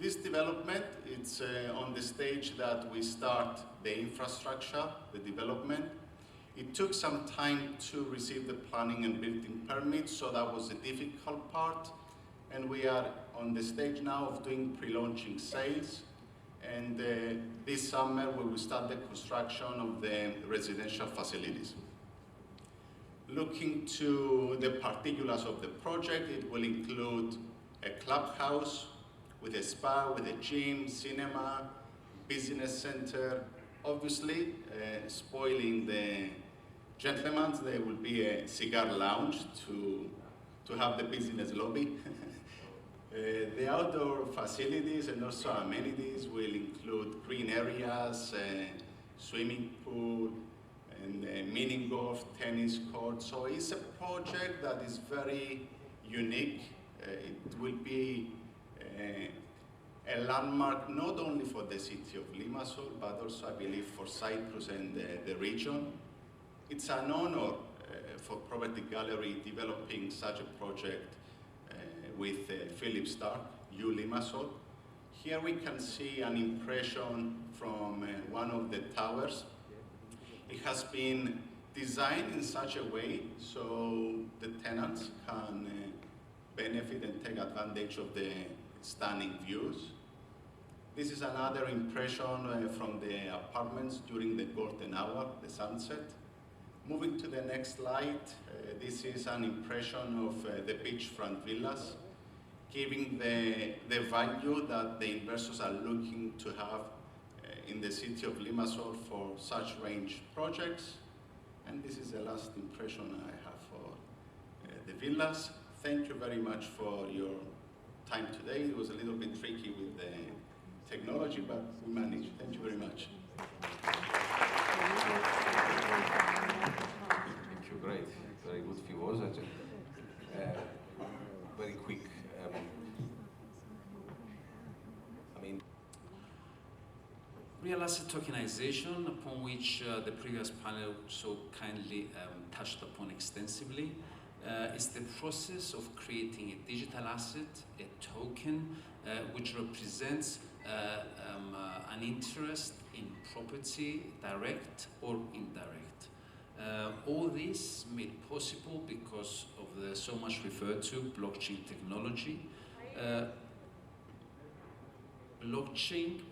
This development, it's on the stage that we start the infrastructure, the development. It took some time to receive the planning and building permits, so that was the difficult part. And we are on the stage now of doing pre-launching sales. And this summer we will start the construction of the residential facilities. Looking to the particulars of the project, it will include a clubhouse with a spa, with a gym, cinema, business center. Obviously, spoiling the gentlemen, there will be a cigar lounge to have the business lobby. The outdoor facilities and also amenities will include green areas, swimming pool, and mini golf, tennis court. So it's a project that is very unique. It will be a landmark not only for the city of Limassol, but also I believe for Cyprus and the region. It's an honor for Property Gallery developing such a project with Philip Stark, Limassol. Here we can see an impression from one of the towers. It has been designed in such a way so the tenants can benefit and take advantage of the stunning views. This is another impression from the apartments during the golden hour, the sunset. Moving to the next slide, this is an impression of the beachfront villas, giving the value that the investors are looking to have in the city of Limassol for such range projects. And this is the last impression I have for the villas. Thank you very much for your time today. It was a little bit tricky with the technology, but we managed. Thank you very much. Thank you, great. Very good figures. Very quick. Real asset tokenization, upon which the previous panel so kindly touched upon extensively, is the process of creating a digital asset, a token, which represents an interest in property, direct or indirect. All this made possible because of the so much referred to blockchain technology. Blockchain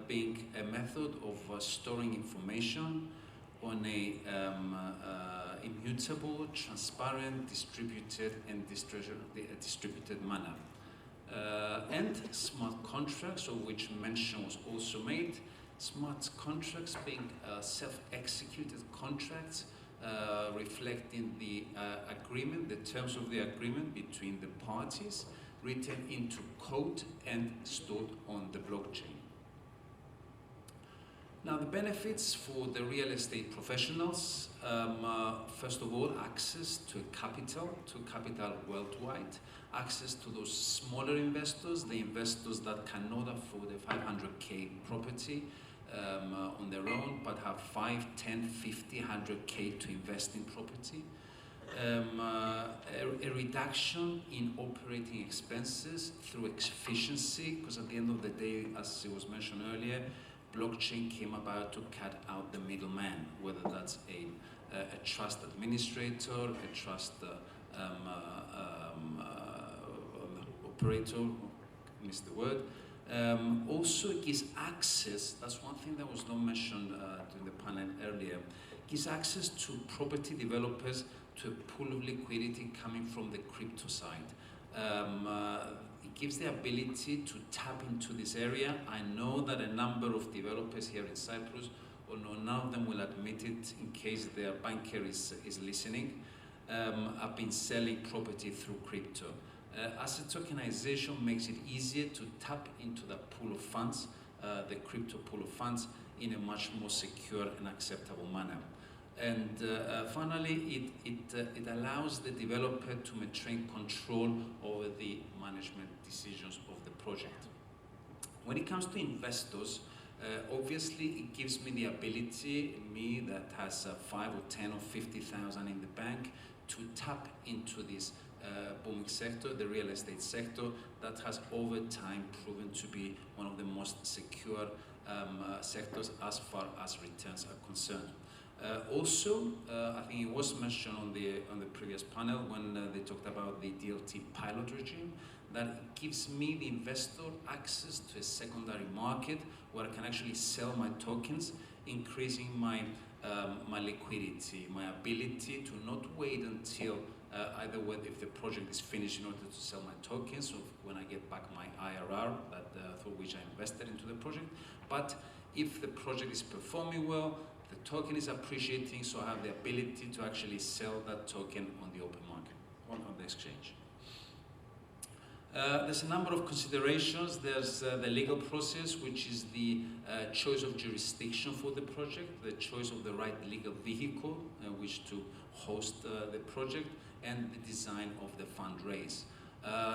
being a method of storing information on a immutable, transparent, distributed manner. And smart contracts, of which mention was also made. Smart contracts being self-executed contracts reflecting the agreement, the terms of the agreement between the parties, written into code and stored on the blockchain. Now, the benefits for the real estate professionals, first of all, access to capital worldwide, access to those smaller investors, the investors that cannot afford a 500K property on their own, but have 5, 10, 50, 100K to invest in property. A reduction in operating expenses through efficiency, because at the end of the day, as it was mentioned earlier, blockchain came about to cut out the middleman, whether that's a trust administrator, a trust operator, I missed the word. Also it gives access, that's one thing that was not mentioned during the panel earlier, gives access to property developers to a pool of liquidity coming from the crypto side. It gives the ability to tap into this area. I know that a number of developers here in Cyprus, although none of them will admit it in case their banker is listening, have been selling property through crypto. Asset tokenization makes it easier to tap into that pool of funds the crypto pool of funds in a much more secure and acceptable manner. And finally, it allows the developer to maintain control over the management decisions of the project. When it comes to investors, obviously it gives me the ability, me that has 5 or 10 or 50,000 in the bank, to tap into this booming sector, the real estate sector, that has over time proven to be one of the most secure sectors as far as returns are concerned. Also, I think it was mentioned on the previous panel when they talked about the DLT pilot regime, that it gives me, the investor, access to a secondary market where I can actually sell my tokens, increasing my liquidity, my ability to not wait until either if the project is finished in order to sell my tokens, or when I get back my IRR through which I invested into the project, but if the project is performing well, the token is appreciating, so I have the ability to actually sell that token on the open market, on the exchange. There's a number of considerations. There's the legal process, which is the choice of jurisdiction for the project, the choice of the right legal vehicle which to host the project, and the design of the fundraise.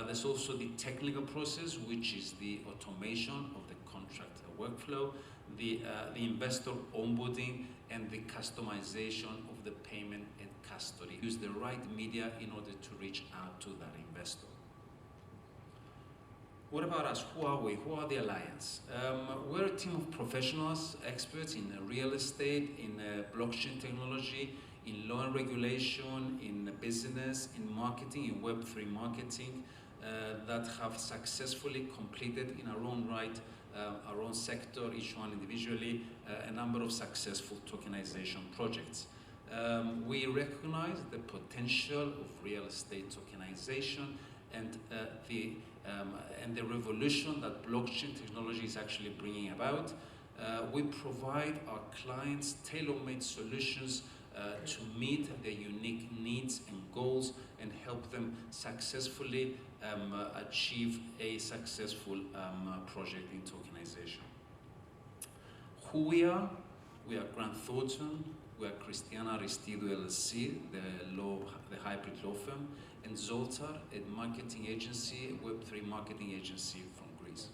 There's also the technical process, which is the automation of the contract workflow, the investor onboarding, and the customization of the payment and custody. Use the right media in order to reach out to that investor. What about us? Who are we? Who are the Alliance? We're a team of professionals, experts in real estate, in blockchain technology, in law and regulation, in business, in marketing, in Web3 marketing, that have successfully completed in our own right, our own sector, each one individually, a number of successful tokenization projects. We recognize the potential of real estate tokenization and the revolution that blockchain technology is actually bringing about. We provide our clients tailor-made solutions to meet their unique needs and goals and help them successfully achieve a successful project in tokenization. Who we are Grant Thornton, we are Christiana Aristidu LLC, the hybrid law firm, and Zoltar, a marketing agency, a Web3 marketing agency from Greece.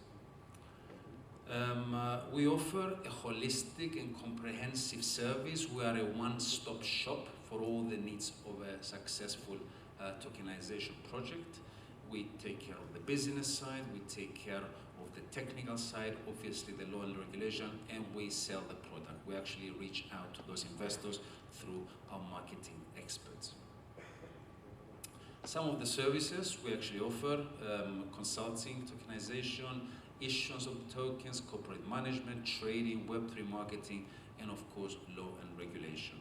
We offer a holistic and comprehensive service. We are a one-stop shop for all the needs of a successful tokenization project. We take care of the business side, we take care of the technical side, obviously the law and regulation, and we sell the product. We actually reach out to those investors through our marketing experts. Some of the services we actually offer, consulting, tokenization, issuance of tokens, corporate management, trading, Web3 marketing, and of course, law and regulation.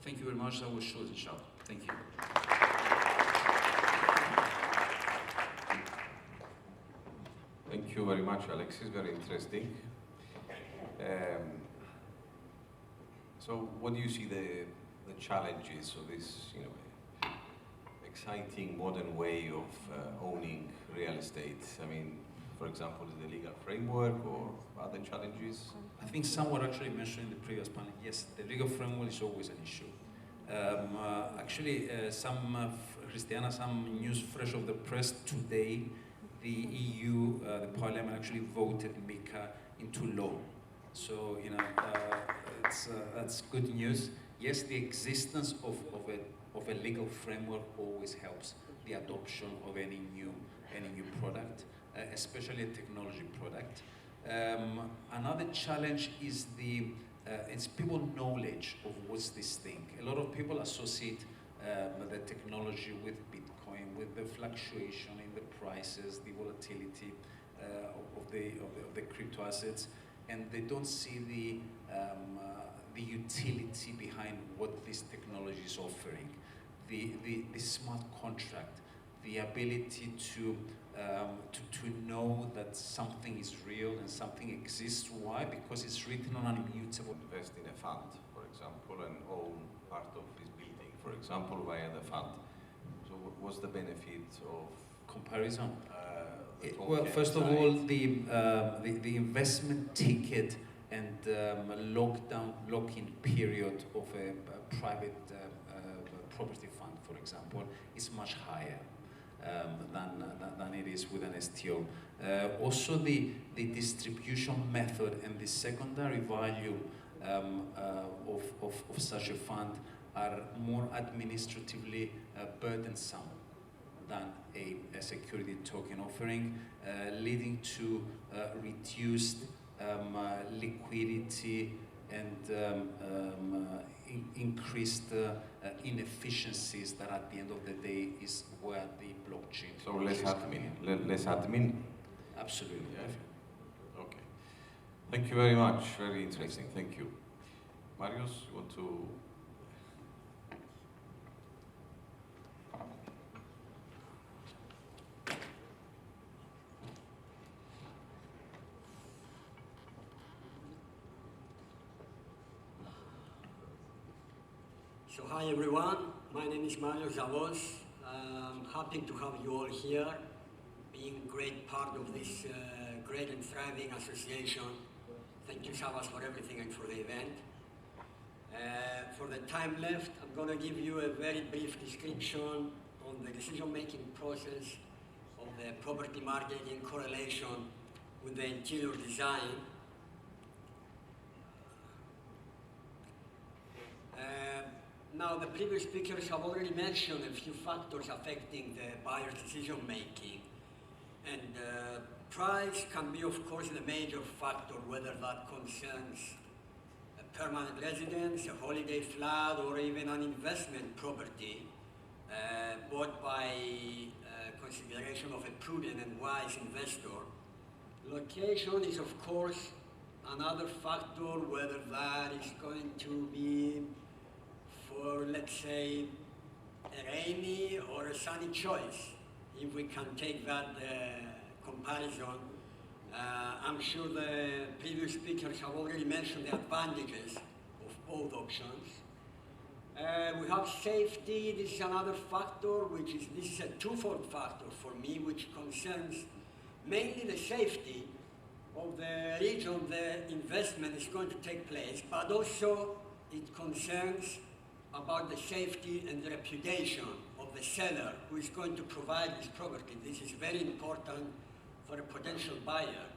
Thank you very much. I was short, inshallah. Thank you. Thank you very much, Alexis. Very interesting. So, what do you see the challenges of this, exciting modern way of owning real estate? I mean, for example, the legal framework or other challenges? I think some were actually mentioned in the previous panel. Yes, the legal framework is always an issue. Actually, Christiana, some news fresh off the press today, the EU, the Parliament actually voted MiCA into law. So, that's good news. Yes, the existence of a legal framework always helps the adoption of any new product, especially a technology product. Another challenge is it's people knowledge of what's this thing. A lot of people associate the technology with Bitcoin, with the fluctuation in the prices, the volatility of the crypto assets, and they don't see the utility behind what this technology is offering. The smart contract, the ability to know that something is real and something exists. Why? Because it's written on an immutable. Invest in a fund, for example, and own part of this building, for example, via the fund. So what's the benefit of comparison? Well, first of all, the investment ticket and lock-in period of a private property fund, for example, is much higher than it is with an STO. Also, the distribution method and the secondary value of such a fund are more administratively burdensome than a security token offering, leading to reduced liquidity and increased inefficiencies that at the end of the day is where the blockchain. So less admin, less admin? Absolutely. Yeah. Okay. Thank you very much. Very interesting. Thank you. Marius, you want to? So hi everyone, my name is Mario Zavos. I'm happy to have you all here, being a great part of this great and thriving association. Thank you, Savas, for everything and for the event. For the time left, I'm going to give you a very brief description on the decision-making process of the property market in correlation with the interior design. Now, the previous speakers have already mentioned a few factors affecting the buyer's decision-making. And price can be, of course, the major factor, whether that concerns a permanent residence, a holiday flat, or even an investment property bought by consideration of a prudent and wise investor. Location is, of course, another factor, whether that is going to be for, let's say, a rainy or a sunny choice. If we can take that comparison, I'm sure the previous speakers have already mentioned the advantages of both options. We have safety. This is another factor, this is a twofold factor for me, which concerns mainly the safety of the region the investment is going to take place, but also it concerns about the safety and the reputation of the seller who is going to provide this property. This is very important for a potential buyer.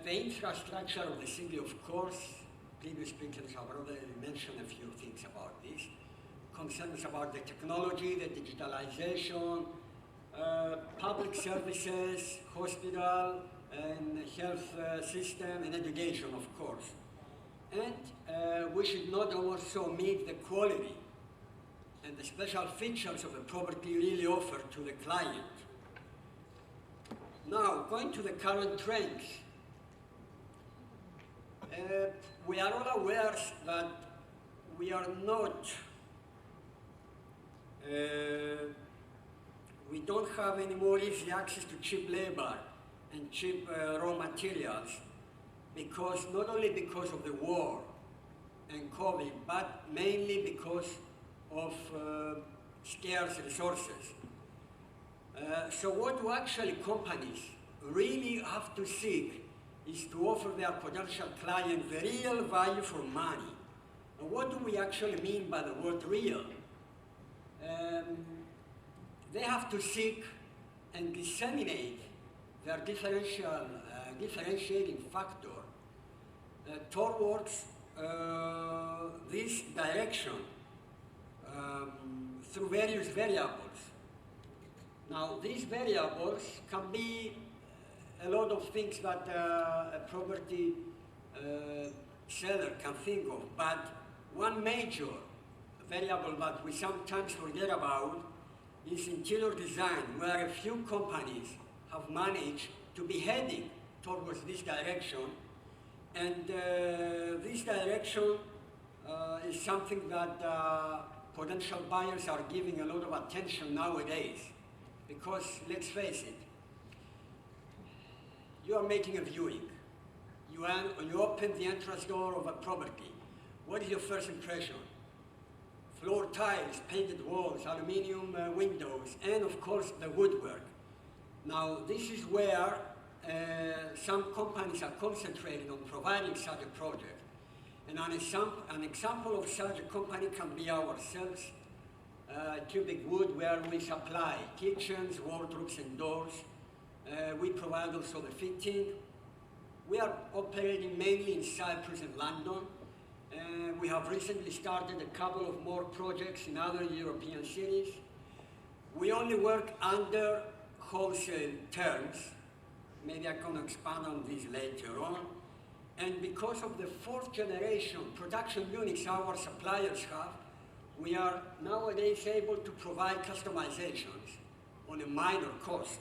The infrastructure of the city, of course, previous speakers have already mentioned a few things about this. Concerns about the technology, the digitalization, public services, hospital, and health system, and education, of course. And we should not also meet the quality and the special features of the property really offered to the client. Now, going to the current trends, we are all aware that we are not, we don't have any more easy access to cheap labor and cheap raw materials, because not only because of the war and COVID, but mainly because of scarce resources. So what do actually companies really have to seek is to offer their potential client the real value for money. And what do we actually mean by the word real? They have to seek and disseminate their differentiating factor towards this direction through various variables. Now, these variables can be a lot of things that a property seller can think of, but one major variable that we sometimes forget about is interior design, where a few companies have managed to be heading towards this direction. And this direction is something that potential buyers are giving a lot of attention nowadays. Because, let's face it, you are making a viewing. You open the entrance door of a property. What is your first impression? Floor tiles, painted walls, aluminium windows, and of course the woodwork. Now, this is where some companies are concentrating on providing such a project. And an example of such a company can be ourselves, Cubic Wood, where we supply kitchens, wardrobes, and doors. We provide also the fitting. We are operating mainly in Cyprus and London. We have recently started a couple of more projects in other European cities. We only work under wholesale terms. Maybe I can expand on this later on. And because of the fourth generation production units our suppliers have, we are nowadays able to provide customizations on a minor cost.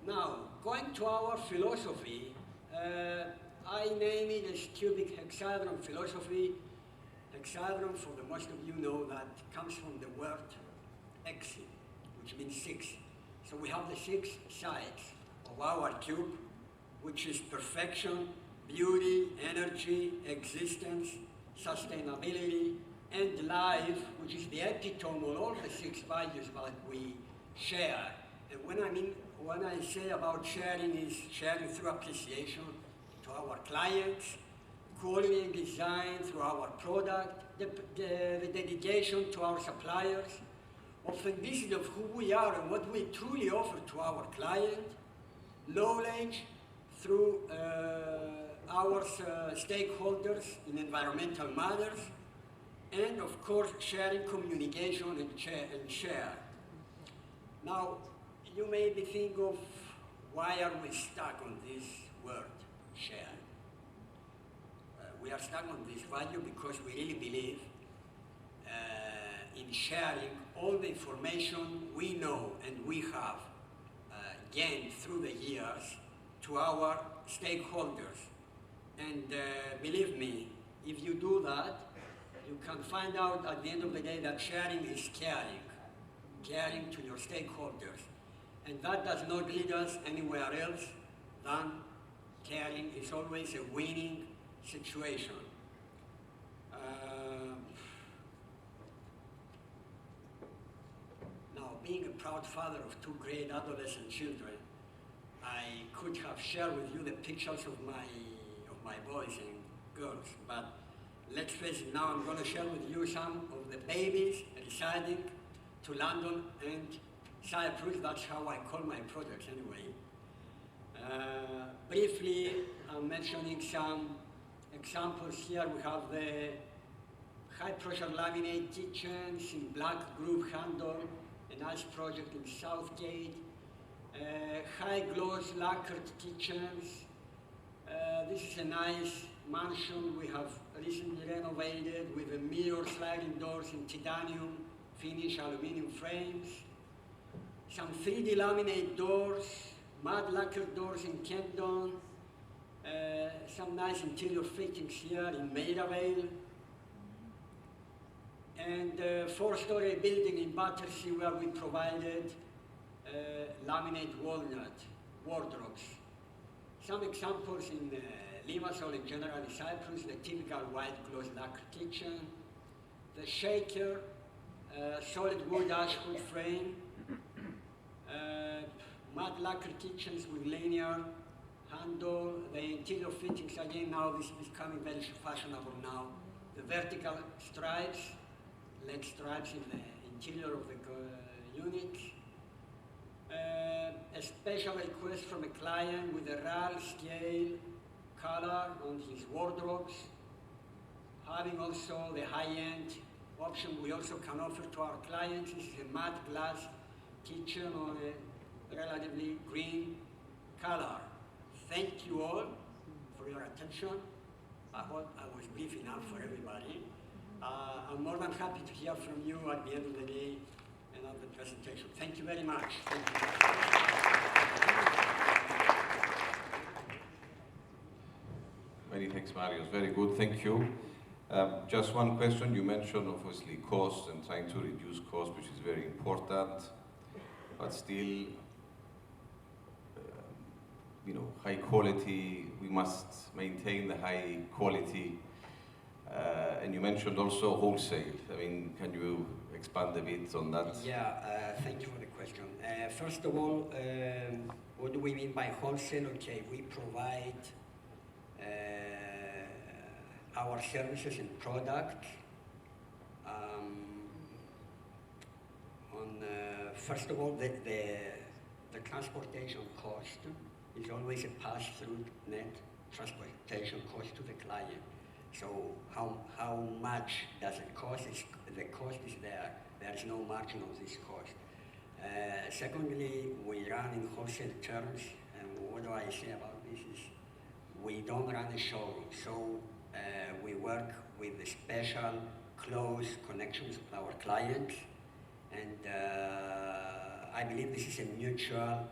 Now, going to our philosophy, I name it as cubic hexagon philosophy. Hexagon, for the most of you know, that comes from the word Gbcy, which means 6. So we have the 6 sides of our cube, which is perfection, beauty, energy, existence, sustainability, and life, which is the epitome of all the 6 values that we share. And when I say about sharing, is sharing through appreciation to our clients, quality and design through our product, the dedication to our suppliers, authenticity of who we are and what we truly offer to our client, knowledge through our stakeholders in environmental matters, and of course sharing, communication, and share. Now, you may be thinking of why are we stuck on this word, share? We are stuck on this value because we really believe in sharing all the information we know and we have gained through the years to our stakeholders. And believe me, if you do that, you can find out at the end of the day that sharing is caring to your stakeholders. And that does not lead us anywhere else than caring is always a winning situation. Now, being a proud father of 2 great adolescent children, I could have shared with you the pictures of my boys and girls, but let's face it, now I'm going to share with you some of the babies residing to London and Cyprus. That's how I call my projects anyway. Briefly, I'm mentioning some examples here. We have the high pressure laminate kitchens in black groove handle, a nice project in Southgate. High gloss lacquered kitchens. This is a nice mansion we have recently renovated with a mirror sliding doors in titanium finish aluminum frames. Some 3D laminate doors, matte lacquered doors in Camden. Some nice interior fittings here in Maidavale. And a 4-story building in Battersea where we provided laminate walnut wardrobes. Some examples in Limassol and generally Cyprus, the typical white gloss lacquer kitchen, the shaker, solid wood ashwood frame, matte lacquer kitchens with linear handle, the interior fittings, again now this is becoming very fashionable now, the vertical stripes, leg stripes in the interior of the unit. A special request from a client with a RAL scale color on his wardrobes. Having also the high-end option we also can offer to our clients. This is a matte glass kitchen on a relatively green color. Thank you all for your attention. I hope I was brief enough for everybody. I'm more than happy to hear from you at the end of the day and of the presentation. Thank you very much. Thank you. Many thanks, Marios. Very good, thank you. Just one question. You mentioned obviously cost and trying to reduce cost, which is very important, but still, high quality. We must maintain the high quality. And you mentioned also wholesale. I mean, can you expand a bit on that? Yeah, thank you for the question. First of all, what do we mean by wholesale? Okay, we provide our services and products first of all, the transportation cost is always a pass-through net transportation cost to the client. So how much does it cost? The cost is there. There is no margin on this cost. Secondly, we run in wholesale terms, and what do I say about this is we don't run a showroom. So we work with the special close connections with our clients, and I believe this is a mutual,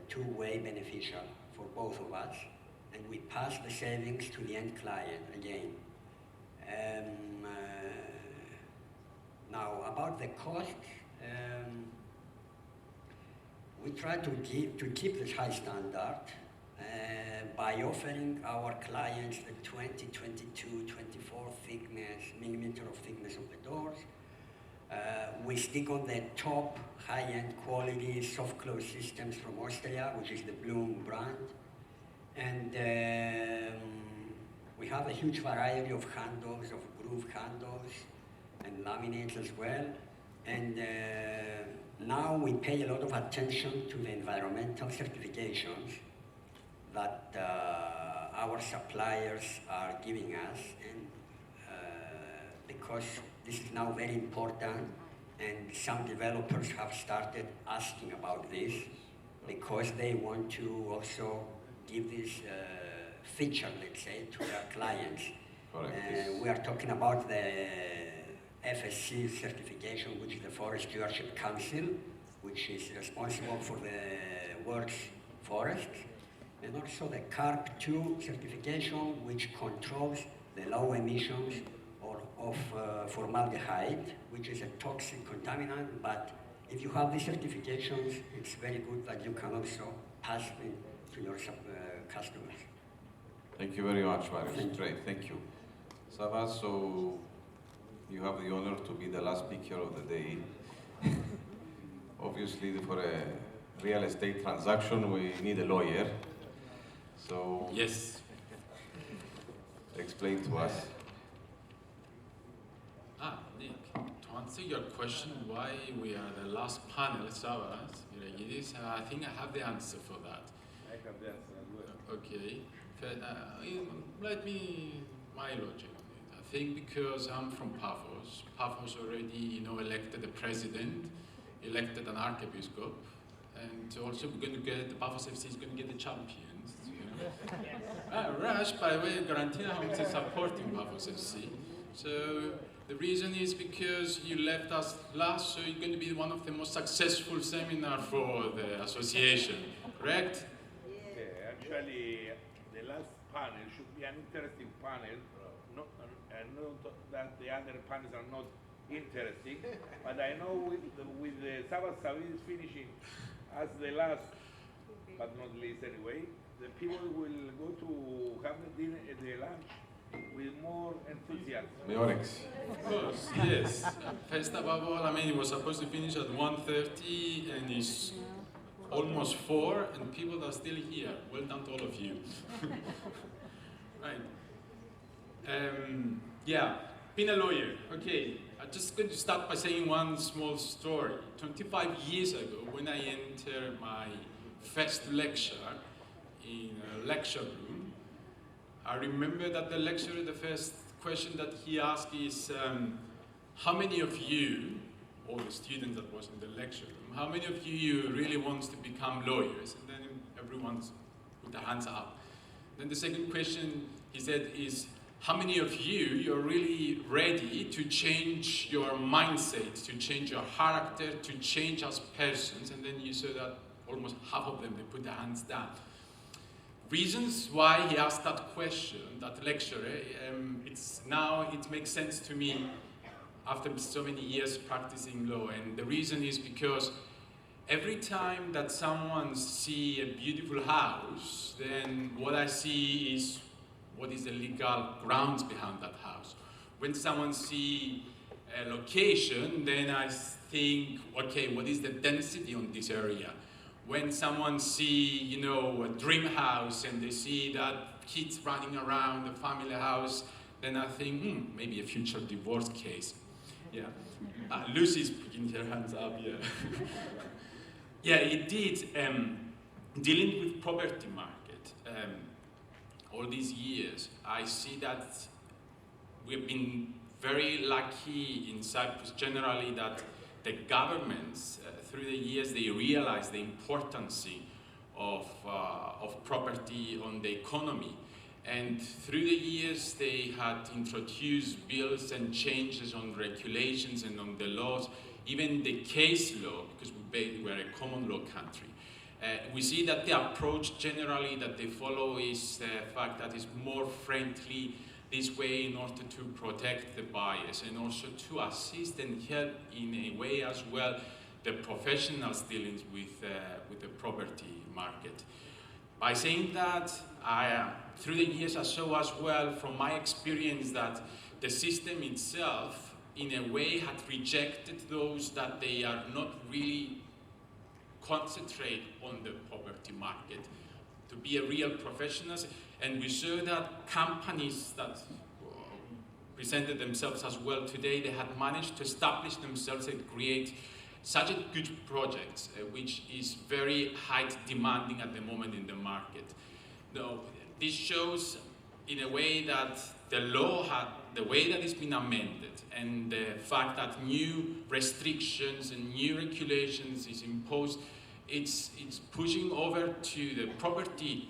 two-way beneficial for both of us, and we pass the savings to the end client again. Now, about the cost, we try to keep this high standard by offering our clients the 20, 22, 24 millimeter of thickness of the doors. We stick on the top high-end quality soft close systems from Austria, which is the Bloom brand. And we have a huge variety of handles, of groove handles, and laminates as well. And now we pay a lot of attention to the environmental certifications that our suppliers are giving us, and because this is now very important, and some developers have started asking about this because they want to also give this feature, let's say, to their clients. We are talking about the FSC certification, which is the Forest Stewardship Council, which is responsible for the world's forests, and also the CARB2 certification, which controls the low emissions of formaldehyde, which is a toxic contaminant, but if you have these certifications, it's very good that you can also pass them to your customers. Thank you very much, Marius. Great, thank you. Sava, so you have the honor to be the last speaker of the day. Obviously, for a real estate transaction, we need a lawyer. So, yes, explain to us. Nick, to answer your question, why we are the last panel, Sava, I think I have the answer for that. I have the answer as well. Okay, let me, my logic on it. I think because I'm from Paphos, Paphos already, elected a president, elected an archbishop, and also we're going to get, the Paphos FC is going to get the champions. Rush, by the way, Garantina is supporting Paphos FC. So the reason is because you left us last, so you're going to be one of the most successful seminars for the association, correct? Yeah, actually, the last panel should be an interesting panel, not that the other panels are not interesting, but I know with the Sabbath Savid finishing as the last, but not least anyway, the people will go to have the dinner, the lunch with more enthusiasm. Of course, yes. First above all, it was supposed to finish at 1:30 and it's almost 4 and people are still here. Well done to all of you. Right. Yeah, being a lawyer. Okay, I'm just going to start by saying one small story. 25 years ago, when I entered my first lecture in a lecture room, I remember that the lecturer, the first question that he asked is, how many of you, all the students that was in the lecture room, how many of you really wants to become lawyers? And then everyone's put their hands up. Then the second question he said is, how many of you're really ready to change your mindset, to change your character, to change as persons? And then you saw that almost half of them, they put their hands down. Reasons why he asked that question, that lecturer, it makes sense to me after so many years practicing law. And the reason is because every time that someone sees a beautiful house, then what I see is what is the legal grounds behind that house. When someone sees location, then I think, okay, what is the density on this area? When someone see, a dream house and they see that kids running around the family house, then I think, maybe a future divorce case. Yeah. Lucy's putting her hands up, yeah. Yeah, indeed, dealing with property market, all these years, I see that we've been very lucky in Cyprus generally that the governments, through the years, they realized the importance of property on the economy. And through the years, they had introduced bills and changes on regulations and on the laws, even the case law, because we're a common law country. We see that the approach generally that they follow is the fact that it's more friendly this way in order to protect the buyers and also to assist and help in a way as well the professionals dealing with the property market. By saying that, through the years I saw as well from my experience that the system itself in a way had rejected those that they are not really concentrate on the property market to be a real professionals, and we saw that companies that presented themselves as well today, they had managed to establish themselves and create such a good project, which is very high demanding at the moment in the market. Now, this shows in a way that the law had, the way that it's been amended, and the fact that new restrictions and new regulations is imposed, it's pushing over to the property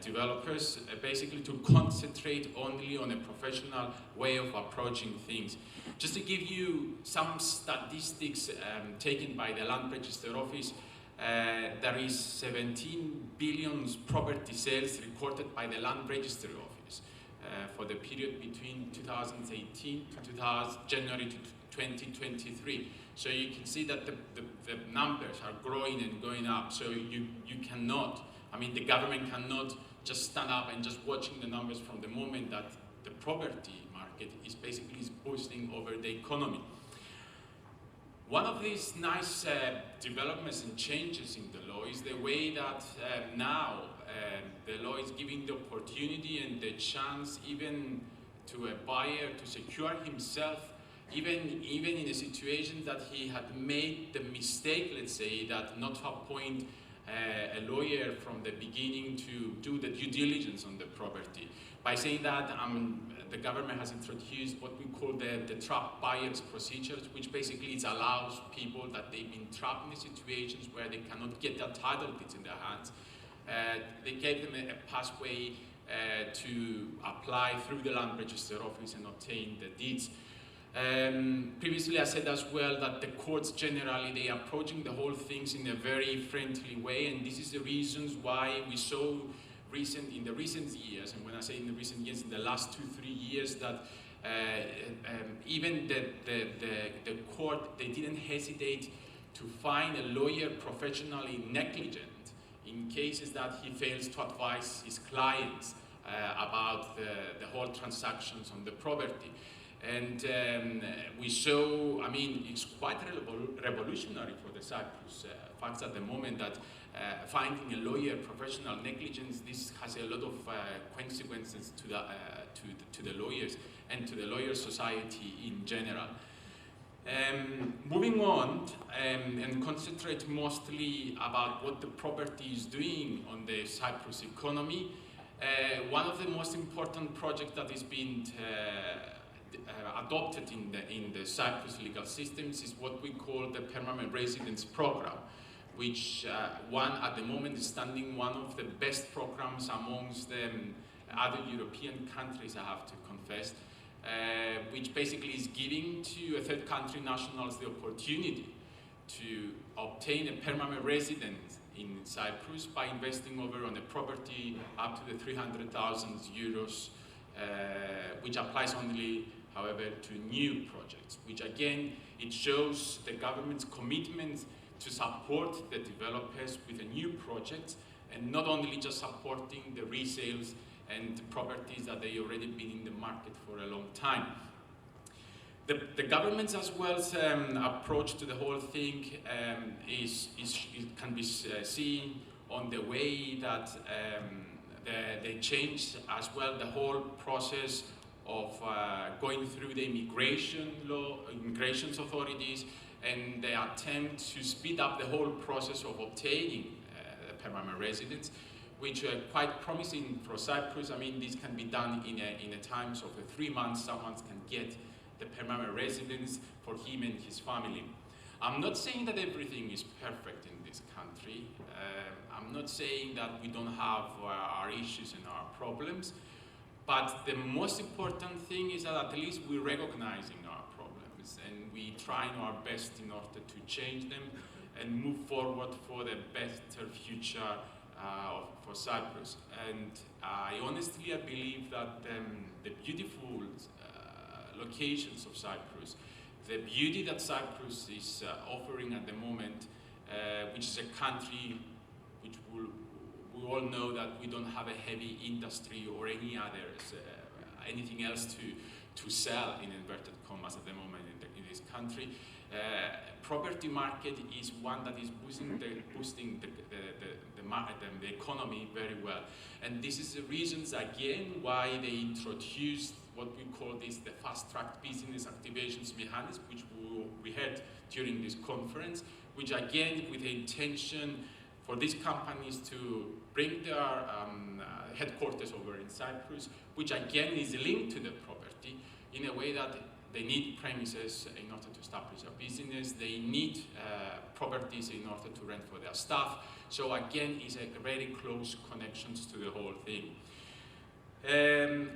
developers basically to concentrate only on a professional way of approaching things. Just to give you some statistics taken by the Land Register Office, there is 17 billion property sales recorded by the Land Register Office for the period between 2018 to January to 2023. So you can see that the numbers are growing and going up. So you cannot, the government cannot just stand up and just watching the numbers from the moment that the property market is basically boosting over the economy. One of these nice developments and changes in the law is the way that now the law is giving the opportunity and the chance even to a buyer to secure himself, even in a situation that he had made the mistake, let's say, that not to appoint a lawyer from the beginning to do the due diligence on the property. By saying that, the government has introduced what we call the trap buyers procedures, which basically it allows people that they've been trapped in situations where they cannot get their title deeds in their hands. They gave them a pathway to apply through the Land Register Office and obtain the deeds. Previously I said as well that the courts generally, they are approaching the whole things in a very friendly way, and this is the reasons why we saw in the recent years, and when I say in the recent years, in the last 2-3 years, that even the court, they didn't hesitate to find a lawyer professionally negligent in cases that he fails to advise his clients about the whole transactions on the property. And we saw, it's quite revolutionary for the Cyprus facts at the moment that finding a lawyer professional negligence, this has a lot of consequences to the lawyers and to the lawyer society in general. Moving on and concentrate mostly about what the property is doing on the Cyprus economy. One of the most important projects that is being adopted in the Cyprus legal systems is what we call the permanent residence program, which at the moment is standing one of the best programs amongst the other European countries, I have to confess, which basically is giving to a third country nationals the opportunity to obtain a permanent residence in Cyprus by investing over on a property up to the 300,000 euros, which applies only, however, to new projects, which again, it shows the government's commitment to support the developers with a new project, and not only just supporting the resales and the properties that they already been in the market for a long time. The government's as well approach to the whole thing it can be seen on the way that they changed as well the whole process of going through the immigration authorities, and the attempt to speed up the whole process of obtaining permanent residence, which are quite promising for Cyprus. I mean, this can be done in a times of 3 months. Someone can get the permanent residence for him and his family. I'm not saying that everything is perfect in this country. I'm not saying that we don't have our issues and our problems, but the most important thing is that at least we're recognizing our problems and we trying our best in order to change them and move forward for the better future for Cyprus. And I honestly believe that the beautiful locations of Cyprus, the beauty that Cyprus is offering at the moment, which is a country which we all know that we don't have a heavy industry or any others, anything else to sell in inverted commas at the moment in this country. Property market is one that is boosting the economy very well, and this is the reasons again why they introduced what we call the fast-track business activations mechanism, which we had during this conference, which again with the intention for these companies to bring their headquarters over in Cyprus, which again is linked to the property in a way that they need premises in order to establish a business, they need properties in order to rent for their staff. So again, it's a very close connections to the whole thing.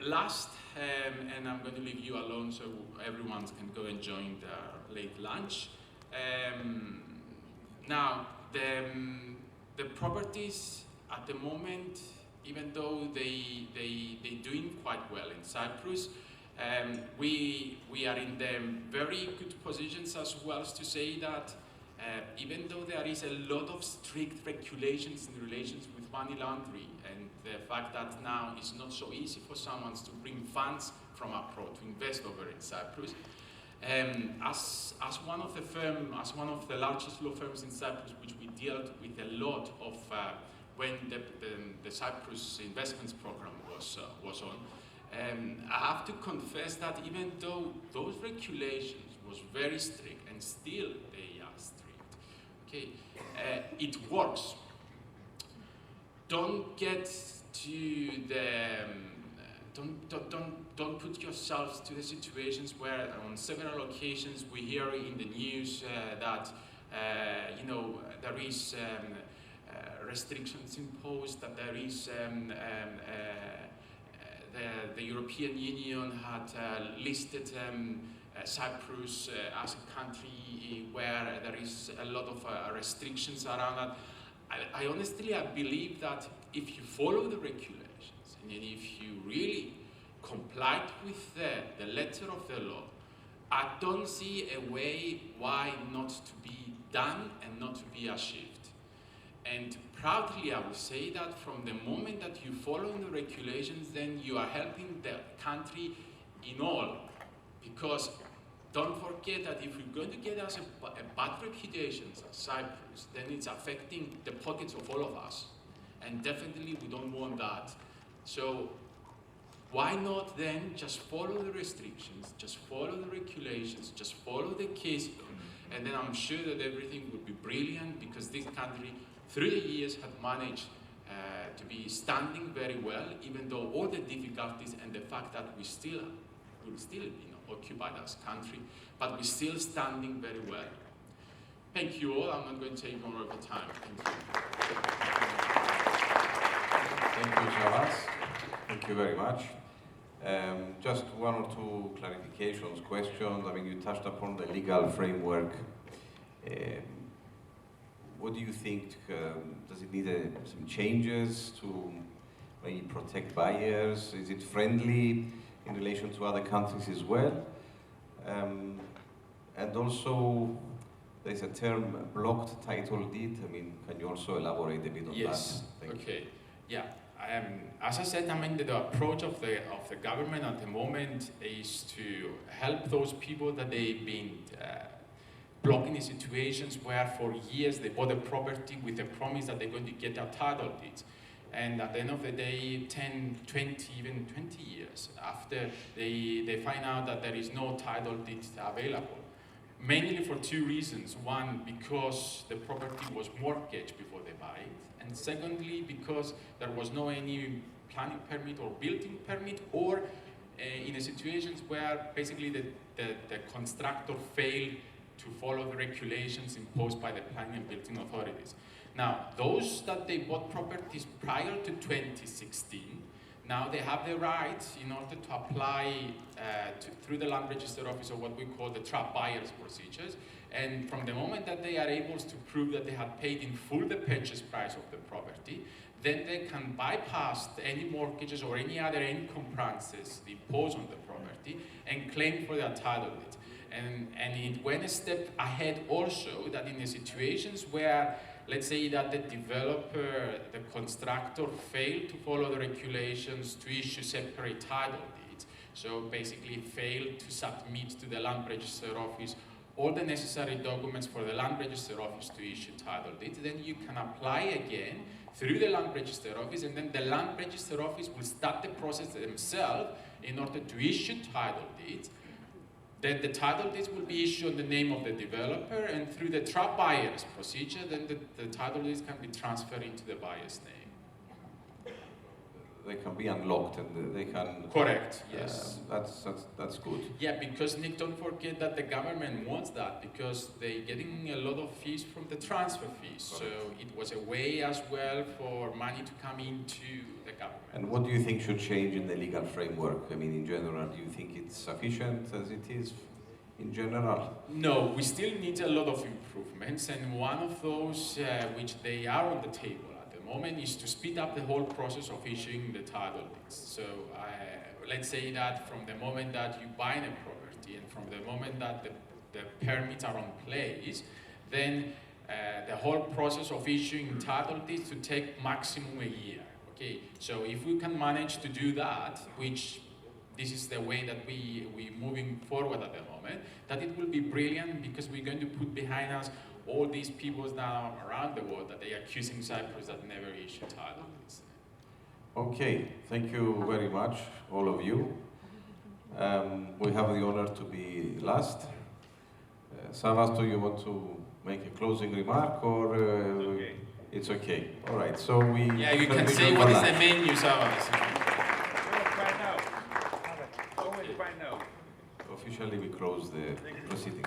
Last, and I'm going to leave you alone so everyone can go and join their late lunch. Now, the properties at the moment, even though they're doing quite well in Cyprus, we are in the very good positions as well as to say that even though there is a lot of strict regulations in relations with money laundering and the fact that now it's not so easy for someone to bring funds from abroad to invest over in Cyprus, as one of the largest law firms in Cyprus, which we dealt with a lot of when the Cyprus investments program was on, I have to confess that even though those regulations was very strict and still they are strict, okay, it works. Don't get to the don't put yourselves to the situations where on several occasions we hear in the news that you know there is restrictions imposed, that there is the European Union had listed Cyprus as a country where there is a lot of restrictions around that. I honestly believe that if you follow the regulations and if you really complied with the letter of the law, I don't see a way why not to be done and not to be achieved. And proudly I will say that from the moment that you follow the regulations, then you are helping the country in all. Because don't forget that if we're going to get us a bad reputation as Cyprus, then it's affecting the pockets of all of us. And definitely we don't want that. So why not then just follow the restrictions, just follow the regulations, just follow the case law, and then I'm sure that everything would be brilliant, because this country through the years had managed to be standing very well, even though all the difficulties and the fact that we still occupied as country, but we're still standing very well. Thank you all. I'm not going to take more of your time. Thank you. Thank you, Shabas. Thank you very much. Just one or two clarifications, questions. I mean, you touched upon the legal framework. What do you think? Does it need some changes to maybe protect buyers? Is it friendly in relation to other countries as well? And also, there's a term, blocked title deed. I mean, can you also elaborate a bit on yes. that? Okay. Yeah. As I said, I mean, the approach of the government at the moment is to help those people that they've been blocking in situations where for years they bought a property with the promise that they're going to get a title deed. And at the end of the day, 10, 20, even 20 years after, they find out that there is no title deed available. Mainly for two reasons. One, because the property was mortgaged before they buy it. And secondly, because there was no any planning permit or building permit, or in a situations where basically the constructor failed to follow the regulations imposed by the planning and building authorities. Now, those that they bought properties prior to 2016, now they have the right in order to apply through the Land Register Office or what we call the trap buyers procedures. And from the moment that they are able to prove that they had paid in full the purchase price of the property, then they can bypass any mortgages or any other encumbrances imposed on the property and claim for their title deed. And it went a step ahead also, that in the situations where, let's say that the developer, the constructor failed to follow the regulations to issue separate title deeds, so basically failed to submit to the Land Register Office all the necessary documents for the Land Register Office to issue title deeds, then you can apply again through the Land Register Office, and then the Land Register Office will start the process themselves in order to issue title deeds. Then the title deeds will be issued in the name of the developer, and through the trap buyers procedure, then the title deeds can be transferred into the buyer's name. They can be unlocked and they can... Correct, yes. That's good. Yeah, because Nick, don't forget that the government wants that, because they're getting a lot of fees from the transfer fees. Correct. So it was a way as well for money to come into the government. And what do you think should change in the legal framework? I mean, in general, do you think it's sufficient as it is in general? No, we still need a lot of improvements, and one of those which they are on the table moment is to speed up the whole process of issuing the title deeds. So let's say that from the moment that you buy a property and from the moment that the permits are on place, then the whole process of issuing title deeds to take maximum a year. Okay, so if we can manage to do that, which this is the way that we're moving forward at the moment, that it will be brilliant, because we're going to put behind us all these people now around the world that they are accusing Cyprus that never issued title deeds. Okay, thank you very much, all of you. We have the honor to be last. Savas, do you want to make a closing remark, or okay. It's okay? All right, so we... Yeah, you can say what is the menu, Savas. Right now. Always right now. Officially, we close the proceedings.